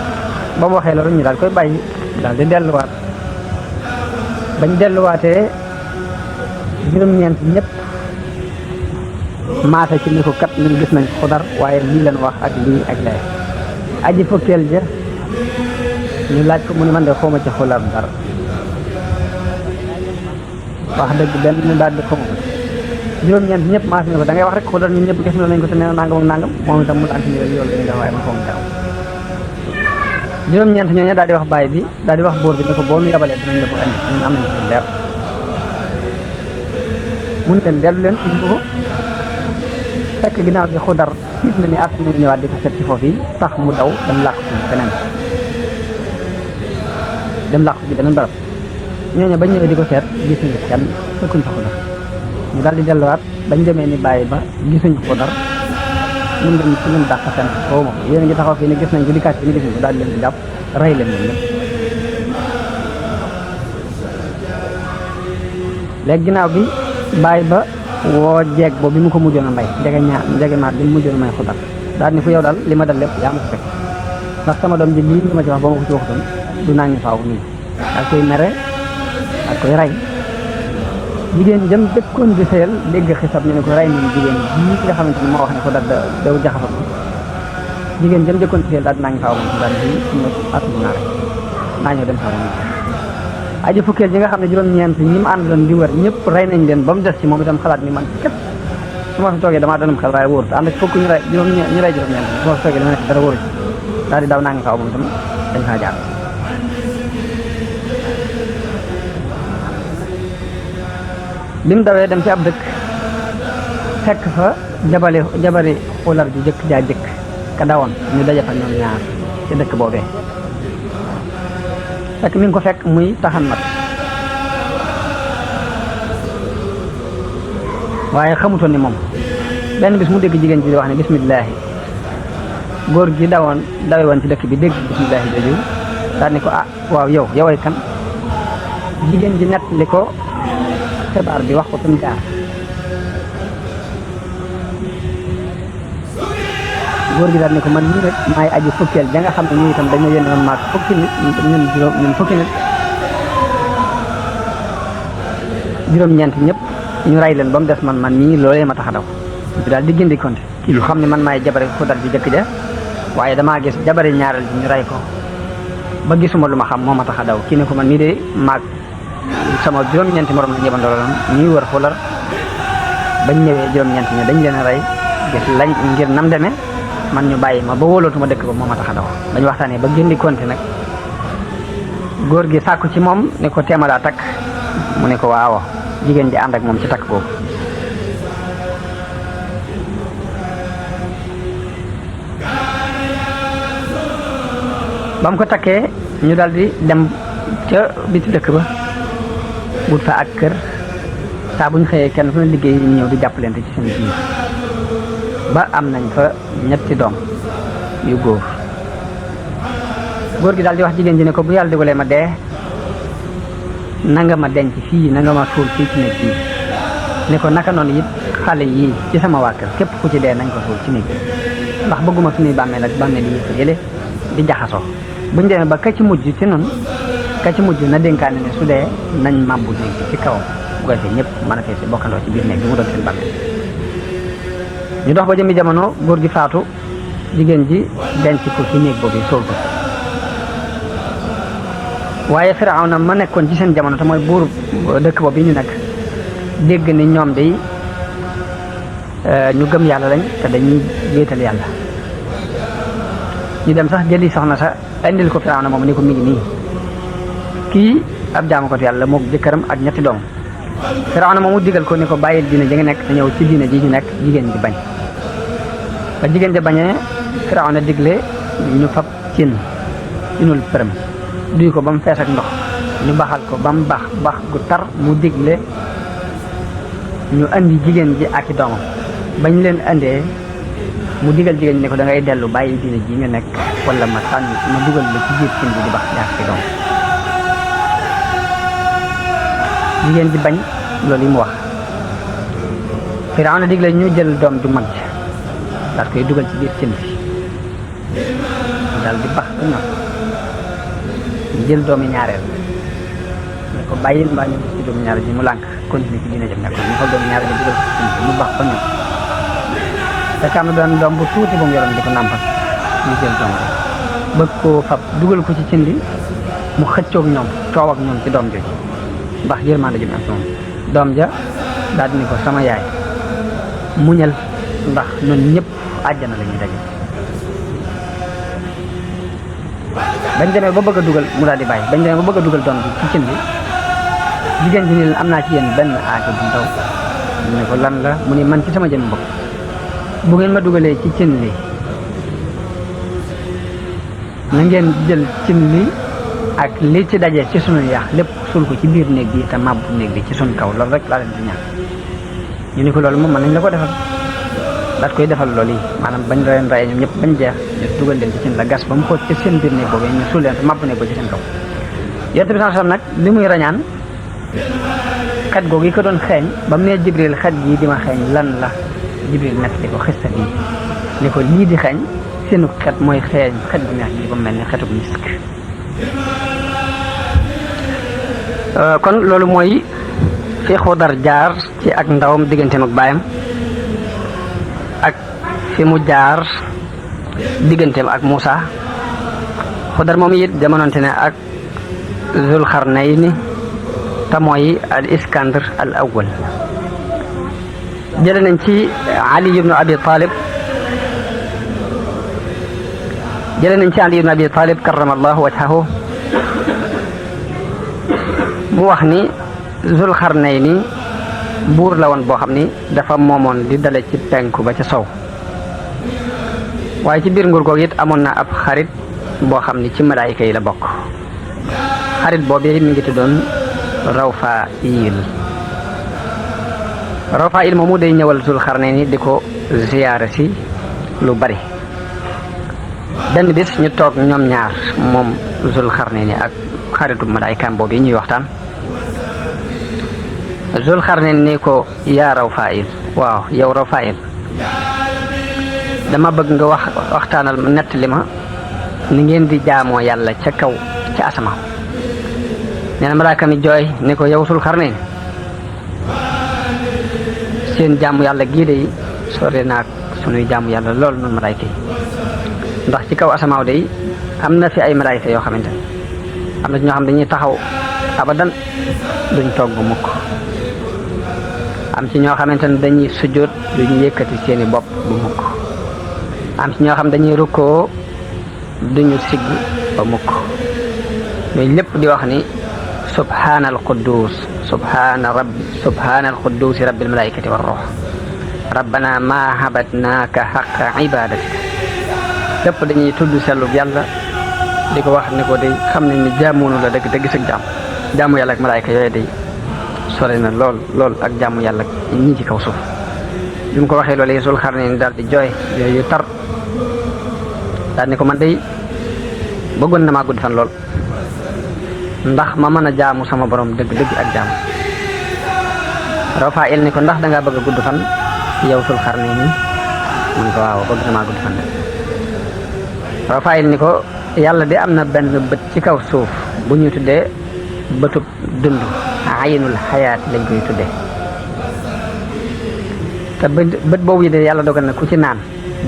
S1: ba mu waxee loolu ñu daal koy bàyyi daal di delluwaat bañ delluwaatee juróom-ñeent ñëpp maase ci ni ko kat ñun gis nañ Xudar waaye lii leen wax ak lii ak lay aji fukkeel ja ñu laaj ko mu ni man de xawma ci Xudar dara wax dëgg benn daal di xamu ko juróom-ñeent ñëpp maase ni ko da ngay wax rek Xudar ñun ñëpp gis nañ ko te nee na nangam ak nangam moom itam mu daan ni yoolu dañuy def waaye man xawma dara juróom-ñeent ñooñu daal di wax baay bi daal di wax buur bi ne ko boo nu yabalee dinañ la ko andi ñun am nañ ci leer mun leen dellu leen indi ko fekk ginnaaw bi Xudar gis na ni at ñu ñëwaat di ko seet ci foofu yi tax mu daw dem làqu ci beneen barab ñooñu bañ ñëwee di ko seet gisuñu kenn fekkuñ fa Xudar ñu daal di delluwaat bañ demee ni bàyyi ba gisuñu Xudar mun ngeen ci leen dàq seen xaw ma ko yéen a ngi taxaw fii ni gis nañ ko di kàcc ni gisuñu ko daal di leen di jàpp rey leen ñoom ñëpp léegi ginnaaw bi bàyyi ba woo jeeg boobu bi mu ko mujjoon a may njege maar bi mu mujjoon a may Xudar daal ni ko yow daal li ma dal lépp yaa ma ko fekk ndax sama doom ji lii li ma ci wax ba ma ko ci waxutoon du naa ngi faaw nii ak koy mere ak koy rey jigéen jëm dëkkoon di sëyal dégg xisab ñu ne ko rey nañu jigéen jii nga xamante ni moo wax ne Xudar daw jaxasam jigéen jëm dëkkoon di sëyal daal dinaa ngi faaw moom daal di suñu at naa rek naa ñëw dem sama aji fukkeel ji nga xam ne juróom-ñeent ñi mu àndoon di wër ñëpp rey nañ leen ba mu des ci moom itam xalaat ni man képp su ma fi toogee damaa doonam xel waaye wóorut ànd ak fukk ñu rey juróom-ñeent su ma fi toogee dama nekk dara wóoru ci daal di daw naa ngi faaw moom itam dañ faa jaar bi mu dawee dem ci ab dëkk fekk fa jabari xular ju jëkk jaa jëkk ka dawoon ñu daje fa ñoom ñaar ci dëkk boobee fekk mi ngi ko fekk muy taxan mat waaye xamutoon ni moom benn bis mu dégg jigéen ji di wax ne bismillaahi góor gi dawe woon ci dëkk bi dégg bismillaahi jooju daal ni ko ah waaw yow ay kan jigéen ji nett li ko xibaar bi wax ko fi mu jaar góor gi daal ni ko man nii rek maay aji fukkeel ja nga xam ne ñu itam dañoo yónni woon maag fukki nit ñun fukki nit juróom-ñeent ñëpp ñu rey leen ba mu des man nii loolee ma tax a daw bi daal di gindi konte kii xam ne man maay jabari xudar bi jëkk ja waaye damaa gis jabari ñaareel bi ñu rey ko ba gisuma lu ma xam moo ma tax a daw kii ne ko man nii de maag sama juróom-ñeenti morom la ñëbandooloon ñuy wër xular bañ ñëwee juróom-ñeent ñi dañ leen a rey gis lañ ngir nam demee man ñu bàyyi ma ba wóolootuma dëkk ba moo ma tax a daw dañu waxtaanee ba gindi konte nag góor gi sàkku ci moom ne ko teemalaa takk mu ne ko waaw jigéen ji ànd ak moom ci takk boobu ba mu ko takkee ñu daldi dem ca biti dëkk ba wut fa ak kër saa bu ñu xëyee kenn fu ne liggéey ñu ñëw di jàppalante ci seen biir ba am nañ fa ñetti doom yu góor gi daal di wax jigéen ji ne ko bu yàlla dogalee ma dee nanga ma denc fii nanga ma suul fii ci néeg bii ne ko naka noonu it xale yii ci sama waa kër képp ku ci dee nañ ko suul ci néeg ndax bëgguma suñuy bàmmeel ak bàmmeel yi fa yële di jaxasoo buñ demee ba ka ci mujj ci noonu ka ci mujj na dénkaane ne su dee nañ màbbu néeg bi ci kawam bu ko defee ñëpp mën a fee si bokkandoo ci biir néeg bi mu doon seen bàmmeel ñu dox ba jëmi jamono góor gi faatu jigéen ji denc ko ci néeg boobu suul ko waaye Firawna ma nekkoon ci seen jamono te mooy buur dëkk boobu ñu nekk dégg ni ñoom day ñu gëm yàlla lañ te dañuy wéetal yàlla ñu dem sax jëli soxna sa indil ko Firawna moom ni ko mi ngi nii kii ab jaamu ko yàlla moom jëkkëram ak ñetti doom Firawna moomu digal ko ni ko bàyyil diine ji nga nekk te ñëw ci diine ji ñu nekk jigéen ji bañ ba jigéen ji bañee Firawna digle ñu fab cinul përëm duy ko ba mu fees ak ndox ñu baxal ko ba mu bax gu tar mu digle ñu andi jigéen ji ak i doomam bañ leen andee mu digal jigéen ñi ne ko da ngay dellu bàyyi diine ji nga nekk wala ma sànni ma dugal la ci biir cin bi di bax yaa ci doom jigéen ji bañ loolu yi mu wax Firawna digle ñu jël doom ju mag ji daal koy dugal ci biir cin bi daal di bax ba ñor ñu jël doomi ñaareel ne ko bàyyil mbaa ñu gis ci doomi ñaareel ji mu lànk continuer ci diine jëm nekkoon ñu xool doomi ñaareel ji dugal ci cin bi mu bax ba ñor fekk am na benn doom bu tuuti bu mu yoroon di ko nàmpal ñu jël doom bi bëgg koo fab dugal ko ci cin bi mu xëccoog ñoom coow ak ñoom ci doom jooju ndax yërmande ji am ci moom doom ja daal di ni ko sama yaay muñal ndax ñun ñëpp àjjana la ñuy daje bañ demee ba bëgg a dugal mu daal di bàyyi bañ demee ba bëgg a dugal doom bi ci cin bi jigéen ji ni leen am naa ci yéen benn aajo bu ndaw mu ne ko lan la mu ne man ci sama jëmm bopp bu ngeen ma dugalee ci cin li na ngeen jël cin li ak li ci daje ci sunu yàq lépp suul ko ci biir néeg bi te màbbu néeg bi ci sunu kaw loolu rek laa leen di ñaan ñu ni ko loolu moom mën nañ la ko defal daat koy defal loolu yi maanaam bañ leen rey ñoom ñëpp bañ jeex ñu dugal leen ci cin la gas ba mu xóot ci seen biir néeg boobu ñu suul leen te màbbu néeg ba ci seen kaw yonent bi sallallahu alayhi wasallam nag li muy rañaan xet googu yi ko doon xeeñ ba mu nee Jibril xet gii di ma xeeñ lan la Jibril nett li ko xista bii ni ko lii di xeeñ seenu xet mooy xeeñ xet bu neex gi ba mel ni xetuk misk kon loolu mooy fi Xudar jaar ci ak ndawam digganteem ak baayam ak fi mu jaar digganteem ak Muusa Xudar moom it jamononte ne ak Zulxarnayni te mooy al iskandar al awwal. jële nañ ci Ali ibn Abi Talib karramallahu wajhahu mu wax ni Zulxarnayni buur la woon boo xam ni dafa moomoon di dale ci penku ba ca sow, waaye ci biir nguur googu it amoon na ab xarit boo xam ni ci malaayika yi la bokk. xarit boobu mi ngi tuddoon Rawfaayil moomu day ñëwal Zulxarnayni di ko ziyaara si lu bari. benn bis ñu toog ñoom ñaar, moom Zulxarnayni ak xaritu malaayikaam boobu ñuy waxtaan. Zulxarnayni ni ko yaa Rawfaayil, waaw yow Rawfaayil, dama bëgg nga waxtaanal nettali ma ni ngeen di jaamoo yàlla ca kaw ca asamaan. nee na malaaka mi jooy ni ko yow Zulxarnayni, seen jaamu yàlla gii de sore naag sunuy jaamu yàlla lool nun malaayka yi, ndax ci kaw asamaaw de am na fi ay malaayka yoo xamante ne am na ci ñoo xam dañuy taxaw abadan duñ toog bu mukk, am ci ñoo xamante ne dañuy sujjóot duñ yëkkati seeni bopp bu mukk, am ci ñoo xam dañuy rukkoo duñu sigg ba mukk. yooyu lépp di wax ni subhaanal quddus subhaanal quddusi rabbil malaikati war ruux rabbana ma habadnaaka haqqa ibadatika. lépp dañuy tudd sellu yàlla di ko wax ni ko day xam nañ ni jaamoonu la dëgg dëgg sag jaamu yàlla ak malaayka yooyu day sore na lool ak jaamu yàlla ñi ci kaw suuf. bi mu ko waxee loolu Zulxarnayni daal di jooy yooyu tar daal ni ko man day bëggoon na maa gudd fan lool ndax ma mën a jaamu sama borom dëgg-dëgg ak jaamu. Rawfaayil ni ko ndax dangaa bëgg a gudd fan yow Zulxarnayni? mun ko waaw bëgg na maa gudd fan de. Rawfaayil ni ko yàlla de am na benn bët ci kaw suuf bu ñuy tuddee bëtub dund, aynul xayaat lañ koy tuddee. te bët boobu yi de yàlla dogal na ku ci naan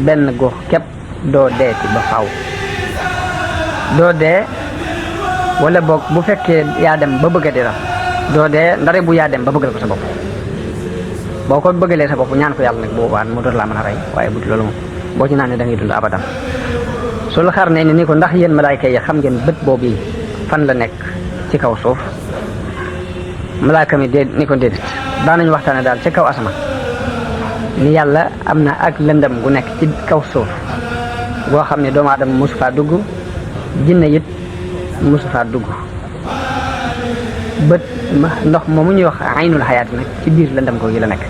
S1: benn gox képp doo deeti ba faw doo dee, wala boog bu fekkee yaa dem ba bëgg a dee doo dee ndare bu yaa dem ba bëggal ko sa bopp. boo ko bëggalee sa bopp ñaan ko yàlla nag boobaa mu door laa mën a rey, waaye bu loolu moom boo ci naan ne da ngay dund abadan. Zulxarnayni ni ko ndax yéen malaayka yi xam ngeen bët boobu yi fan la nekk ci kaw suuf? malaaka mi ni ko déedéet. daanañu waxtaane daal ci kaw asama ni yàlla am na ak lëndam gu nekk ci kaw suuf goo xam ne doomu aadama mosu faa dugg, jinne it mosu faa dugg. bët ndox moomu ñuy wax aynul xayaat nag ci biir lëndam googu la nekk.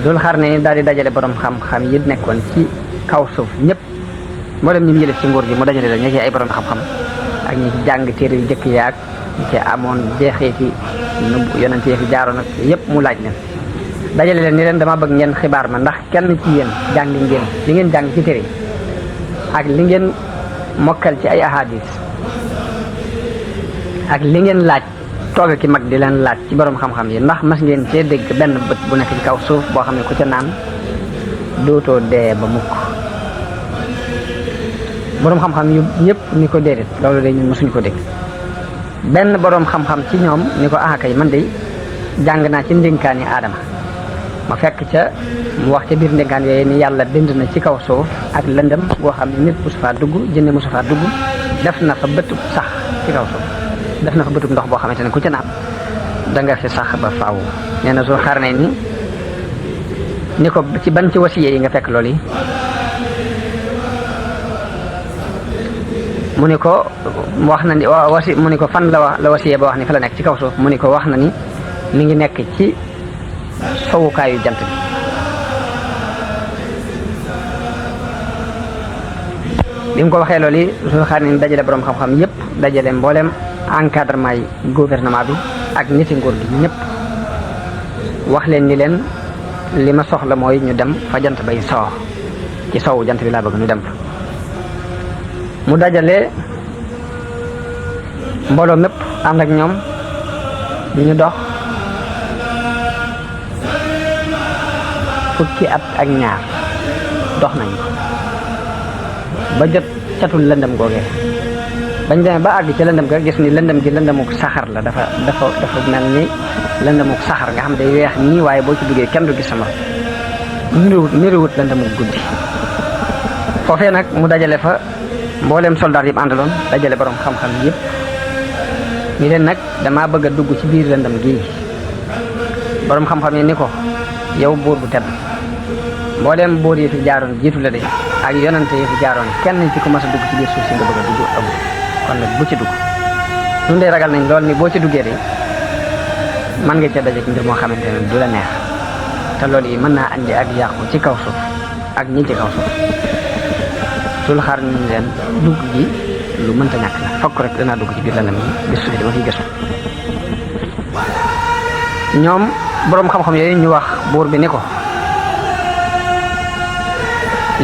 S1: Zulxarnayni daal di dajale borom xam-xam yi nekkoon ci kaw suuf ñëpp, mboolem ñi mu jëlee ci nguur gi mu dajale la ñi ci ay borom xam-xam ak ñi ci jàng téere yu jëkk yaag ñi ci amoon jeexeeti nu yonent yi fi jaaroon ak yëpp mu laaj leen. dajale leen ni leen dama bëgg ngeen xibaar ma ndax kenn ci yéen jàng ngeen li ngeen jàng ci téere ak li ngeen mokkal ci ay ahadis ak li ngeen laaj tooge ki mag di leen laaj ci borom xam-xam yi, ndax mas ngeen cee dégg benn bët bu nekk ci kaw suuf boo xam ne ku ca naan dootoo dee ba mukk. borom xam-xam yu ñëpp ni ko déedéet, loolu de ñun mësuñu ko dégg. benn borom xam-xam ci ñoom ni ko kay man de jàng naa ci ndénkaani aadama ma fekk ca mu wax ca biir ndénkaan yooyu ni yàlla bind na ci kaw suuf ak lëndëm boo xam ne nit mosu faa dugg, jinne mosu faa dugg, def na fa bëtub sax ci kaw suuf, def na fa bëtub ndox boo xamante ne ku ca naan da nga fi sax ba faaw. nee na Zulxarnayni ni ko ci ban ci wasiye yi nga fekk loolu yi? mu ni ko wax na ni mu ni ko fan la wasiye ba wax ni fa la nekk ci kaw suuf? mu ni ko wax na ni mi ngi nekk ci sowukaayu jant bi. bi mu ko waxee loolu yi Zulxarnayni dajale borom xam-xam yëpp, dajale mboolem encadrement yi gouvernement bi ak niti nguur gi ñëpp, wax leen ni leen li ma soxla mooy ñu dem fa jant bay soo, ci sowu jant bi laa bëgg ñu dem fa. mu dajale mbooloo mépp ànd ak ñoom ñu dox fukki at ak ñaar dox nañ ba jot catul lëndëm googee bañ demee ba àgg ci lëndëm ga gis ni lëndëm gi lëndëmuk saxar la dafa mel ni lëndëmuk saxar nga xam day weex nii waaye boo ci duggee kenn du gis sama niruwut lëndëmuk guddi. foofee nag mu dajale fa mbooleem soldaar yi àndaloon dajale borom xam-xam yëpp ni leen nag damaa bëgg a dugg ci biir lëndëm gii. borom xam-xam yi ni ko yow buur bu tedd mbooleem buur yi fi jaaroon jiitu la de ak yonante yi fi jaaroon kenn ci ko mas a dugg ci biir suuf si nga bëgg a dugg amul kon nag bu ci dugg ñun de ragal nañ lool ni boo ci duggee de mën nga ca daje ci mbir moo xamante ne du la neex te loolu yi mën naa andi ak yàqu ci kaw suuf ak ñi ci kaw suuf. sul xaar ni leen dugg gi lu mënta ñàkk la fokk rek danaa dugg ci biir lëndëm gi bis suuf dama fiy gëstu. ñoom boroom xam-xam yooyu ñu wax buur bi ni ko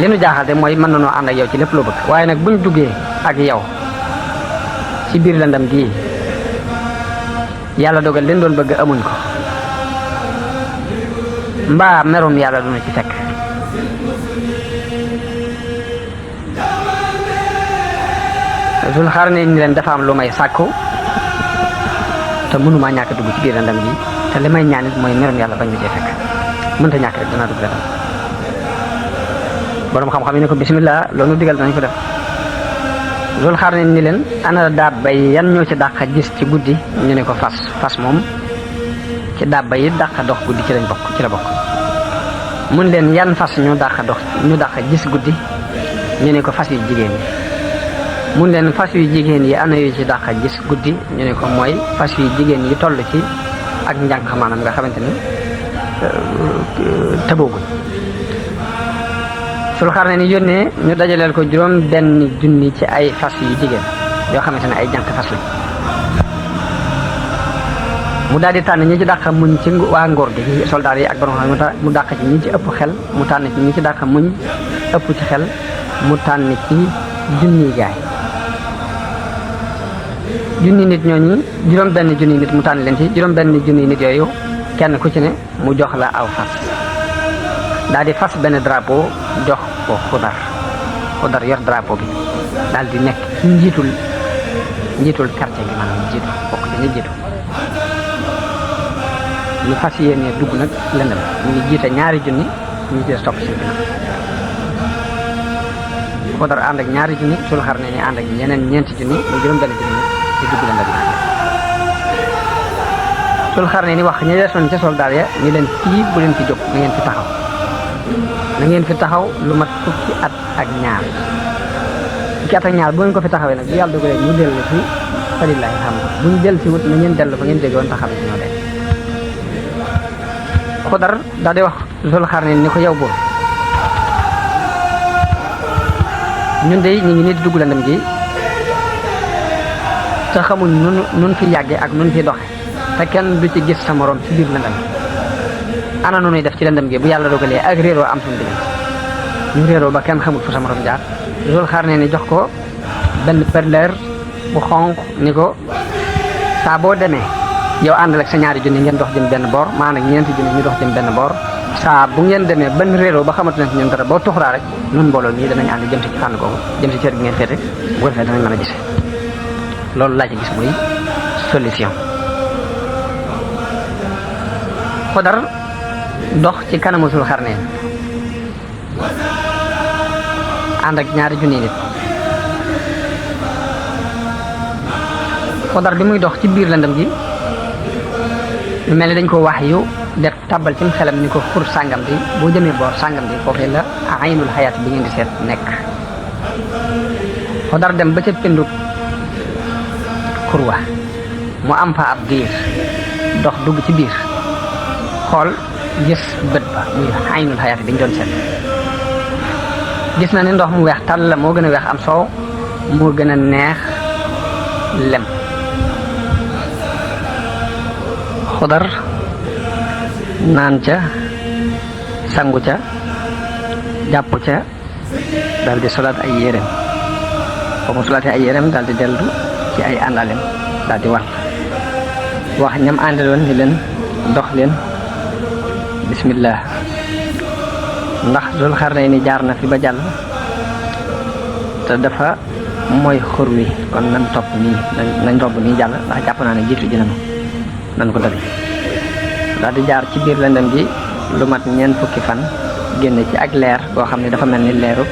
S1: li nu jaaxal de mooy mën nañoo ànd ak yow ci lépp loo bëgg waaye nag buñ duggee ak yow ci biir lëndëm gii yàlla dogal leen doon bëgg amuñ ko mbaa merum yàlla duna ci fekk. sul xaar ne ni leen dafa am lu may sàkku te mënumaa ñàkk dugg ci biir lëndëm gi te li may ñaan it mooy merum yàlla bañ ma cee fekk mënta ñàkk rek danaa dugg lëndëm. borom xam-xam yi ne ko bismillah loolu digal danañ ko def. sul xaar ne ni leen ana daaba yi yan ñoo ci dàq gis ci guddi ñu ne ko fas moom ci daaba yi dàq dox guddi ci la bokk. mun leen yan fas ñu dàq gis guddi ñu ne ko fas yu jigéen yi. mun leen fas yu jigéen yi ana yu ci dàq gis guddi ñu ne ko mooy fas yu jigéen yi toll ci ak njànq maanaam nga xamante ni tëbooguñ. sul xar ne ni yónnee ñu dajaleel ko juróom benn junni ci ay fas yu jigéen yoo xamante ne ay jànq fas lañ. mu daal di tànn ñi ci dàq muñ ci waa ngóor gi soldaar yi ak borom xam mu dàq ci ñi ci ëpp xel mu tànn ci ñi ci dàq muñ ëpp ci xel mu tànn ci junni gaay. junni nit ñooñu juróom benn junni nit mu tànn leen ci juróom benn junni nit yooyu kenn ku ci ne mu jox la aw fas daal di fas benn drapeau jox ko xudar yor drapeau bi daal di nekk ci njiitul quartier gi maanaam jiitu bokk ci ñi jiitu. ñu fas yéene dugg nag lëndëm ñu ngi jiite ñaari junni ñu ci topp si ginnaaw. xudar ànd ak ñaari junni sul xar ne ni ànd ak ñeneen ñeenti junni muy juróom benn junni ci dugg lëndëm bi. sul xar ne ni wax ñi desoon ca soldaar ya ñu leen fii bu leen fi jóg na ngeen fi taxaw lu mat fukki at ak ñaar bu ngeen ko fi taxawee nag bu yàlla dogalee ñu dellu si falillaahi xam bu ñu dellu si wut na ngeen dellu fa ngeen jóge woon taxaw si ñoo de. xudar daal di wax sul xar ne ni ko yow buur ñun de ñu ngi nii di dugg lëndëm gi te xamuñ nun fi yàgge ak nun fi doxe te kenn du ci gis sa morom ci biir lëndëm gi ana nu nuy def ci lëndëm gi bu yàlla dogalee ak réeroo am suñu diggante ñu réeroo ba kenn xamul fu sa morom jaar. loolu xaar ne ni jox ko benn perleer bu xonq ni ko saa boo demee yow àndal ak sa ñaari junni ngeen dox jëm benn boor maa nag ñeenti junni ñu dox jëm benn boor saa bu ngeen demee benn réeroo ba xamante ne ñun dara boo tuxuraa rek nun mbooloo nii danañ ànd jëm si ci fànn googu jëm si cër bi ngeen féete bu ko defee danañ mën a gise loolu laa ci gis muy solution. xudar dox ci kanamu sul xarneen ànd ak ñaari junni nit. xudar bi muy dox ci biir lëndëm gi lu mel ni dañ ko wax yu def tàbbal ci xelam ni ko xur sàngam bi boo jëmee boor sàngam bi foofee la aynul xayaat bi ngeen di seet nekk. xudar dem ba ca pindu xurwa mu am fa ab diir dox dugg ci biir xool gis bët ba muy aynul xayaat bi ñu doon seet. gis na ni ndox mu weex tàll la moo gën a weex am soow moo gën a neex lem. xudar naan ca sangu ca jàpp ca daal di solaat ay yéreem foofu solaatee ay yéreem daal di dellu ci ay àndalem daal di war wax ñam àndaloon ni leen dox leen bismillah ndax Zul Xarnayni jaar na fi ba jàll te dafa mooy xur wi kon nan topp nii nañ romb nii jàll ndax jàpp naa ne jiitu ji nañu nan ko dëgg daal di jaar ci biir lëndëm gi lu mat ñeent fukki fan génn ci ak leer boo xam ne dafa mel ni leerub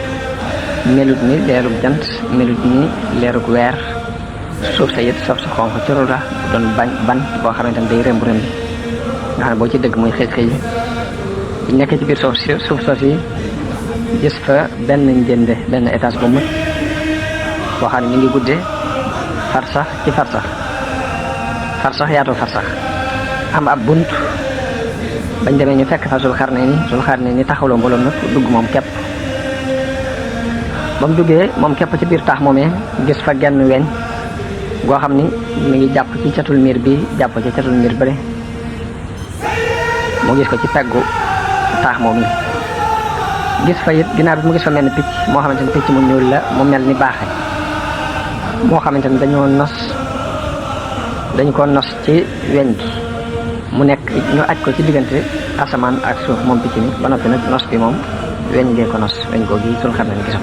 S1: melut ni leerub jant melut ni leerub weer suuf sa it suuf sa xonq ci la doon ban boo xamante ne day rëmb rëmb nga xam ne boo ci dëgg muy xëy xëy bu nekkee ci biir suuf soof yi gis fa benn njënde benn étage bu mët boo xam ne mi ngi guddee farsax ci farsax yaatu farsax am ab bunt bañ demee ñu fekk fa Zulxarnayni taxawloo mbooloo nëpp dugg moom képp ba mu duggee moom képp ci biir taax moomee gis fa genn weñ goo xam ni mi ngi jàpp ci catul miir bi jàpp ci catul miir bële mu gis ko ci peggu taax moom yi gis fa it ginnaaw bi mu gis fa mel ni picc moo xamante ni picc mu ñuul la mu mel ni baaxe moo xamante ni dañu ko nos ci weñ gi mu nekk ñu aj ko ci diggante asamaan ak suuf moom picc mi ba noppi nag nos bi moom weñ ngee ko nos weñ koo gi Zulxarnayni gisam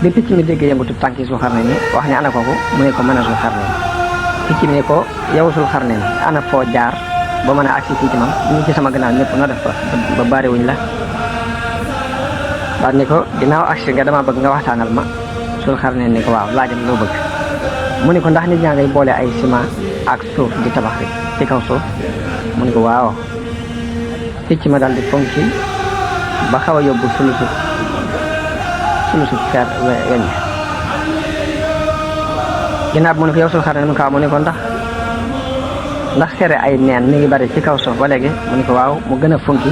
S1: bi picc mi déggee yëngutu tànki Zulxarnayni wax ne ana kooku mu ne ko mën a Zulxarnayni picc mi ne ko yow Zulxarnayni ana foo jaar ba mën a agsi fii ci man ñu ci sama gannaaw ñëpp noo def ba bariwuñ la daal ni ko ginnaaw agsi nga dama bëgg nga waxtaanal ma Zulxarnayni ni ko waaw laajal loo bëgg mu ne ko ndax nit ñaa ngay boole ay ciment ak suuf di tabax rek ci kaw suuf mu ne ko waaw picc ma daal di fonki ba xaw a yóbbu sulusu fer weñ ginnaaw mu ne ko yow Zulxarnayni mu ne ko waaw mu ne ko ndax sere ay neen mi ngi bari ci kaw suuf ba léegi mu ne ko waaw mu gën a funki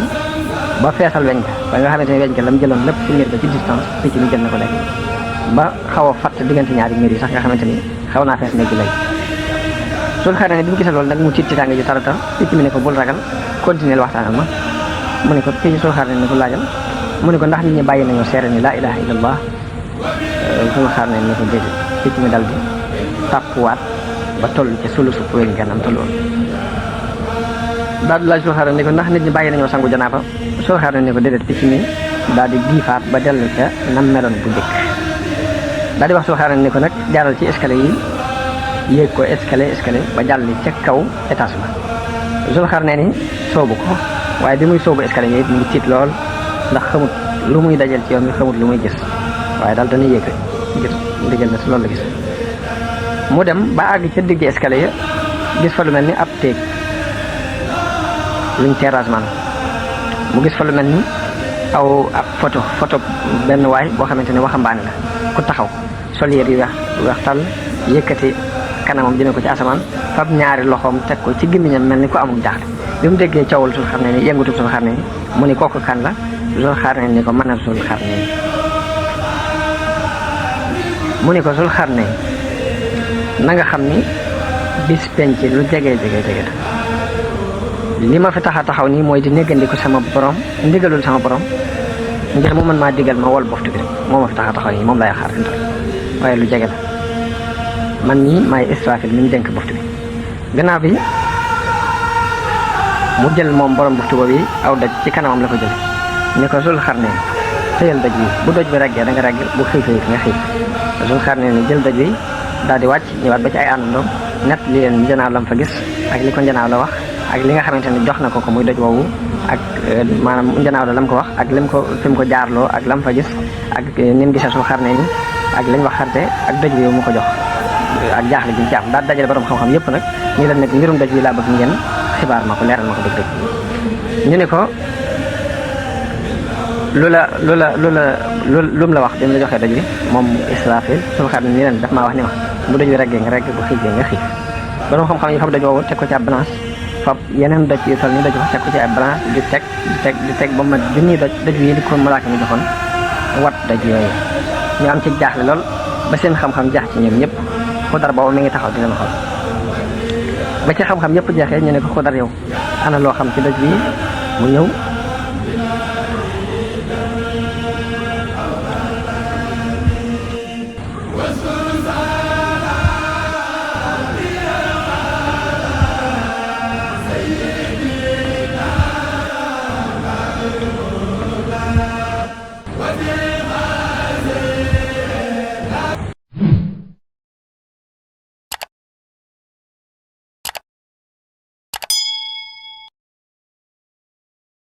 S1: ba feesal weñ ka ba nga xamante ne weñ ka la mu jëloon lépp ci miir ba ci distance picc mi jël na ko léegi ba xaw a fatt diggante ñaari miir yi sax nga xamante ni xaw naa fees léegi léegi Zulxarnayni bi mu gisee loolu nag mu tiit ci tàng ji tarata picc mi ne ko bul ragal continuer waxtaanal ma mu ne ko picc Zulxarnayni ne ko laajal mu ne ko ndax nit ñi bàyyi nañoo seere ni laa ilaha illallah Zulxarnayni ne ko déedéet picc mi dal di tàppuwaat ba toll ci sulusu weñ ganam tolloon daal di laaj Zulxarnayni ne ko ndax nit ñi bàyyi nañoo sangu janaaba Zulxarnayni ne ko déedéet picc mi daal di giifaat ba dellu ca nam meloon bu njëkk daal di wax Zulxarnayni ne ko nag jaaral ci escalier yi yéeg ko escalier ba jàll ca kaw étage ba Zulxarnayni soobu ko waaye bi muy soobu escalier yi mu ngi tiit lool ndax xamut lu muy dajal ci yoon bi xamut lu muy gis waaye daal dana yéeg rek ngir ndigal na si loolu la gis mu dem ba àgg ca digg escalier gis fa lu mel ni ab téeg luñ terrasse man mu gis fa lu mel ni ab photo benn waay boo xamante ne waxambaane la ku taxaw sol yére yu weex tàll yëkkati kanamam jëme ko ci asamaan fab ñaari loxoom teg ko ci gémmiñam mel ni ku amul jaaxle bi mu déggee coowal Zulxarnayni yëngutu Zulxarnayni mu ni kooku kan la Zulxarnayni ni ko mën a Zulxarnayni mu ni ko Zulxarnayni na nga xam ni bis penc lu jege li ma fi taxaw nii mooy di néggandiku sama borom ndigalul sama borom ngir mu mën maa digal ma wol boftu bi rek moo ma fi taxaw nii moom lay xaar fi waaye lu jege la man nii maay Israfil mi ñu dénk boftu bi gannaaw bi mu jël moom borom boftu boobu aw doj ci kanamam la ko jël ni ko Zulxarnayni tëyal doj wi bu doj bi raggee da nga ragg bu xiifee nga xiif Zulxarnayni jël doj wi daal di wàcc ñëwaat ba ci ay àndandoom net li leen njanaaw lam fa gis ak li ko njanaaw la wax ak li nga xamante ne jox na ko muy doj woowu ak maanaam njanaaw la lam ko wax ak lim ko fi mu ko jaarloo ak lam fa gis ak ni mu gisee Zulxarnayni ak lañ wax xarte ak doj wi mu ko jox ak jaaxle ji ci am daal dajale borom xam-xam yépp nag ñu leen nekk mbirum doj wi laa bëgg ngeen xibaar ma ko leeral ma ko dëgg-dëgg ñu ne ko lu mu la wax bi mu la joxee doj wi moom Israfil Zulxarnayni ni leen daf maa wax ni ma bu doj wi reggee nga regg bu xiifee nga xiif borom xam-xam yi fab doj woowu teg ko ci ab balance fab yeneen doj yu toll ni doj wax teg ko ci ab balance di teg ba ma junniy doj wi di ko malaaka mi joxoon wat doj yooyu ñu am ci jaaxle lool ba seen xam-xam jaax ci ñoom ñëpp Xudar boobu mi ngi taxaw di leen xool ba ci xam-xam yëpp jeexee ñu ne ko Xudar yow ana loo xam ci doj wi mu ñëw
S2: What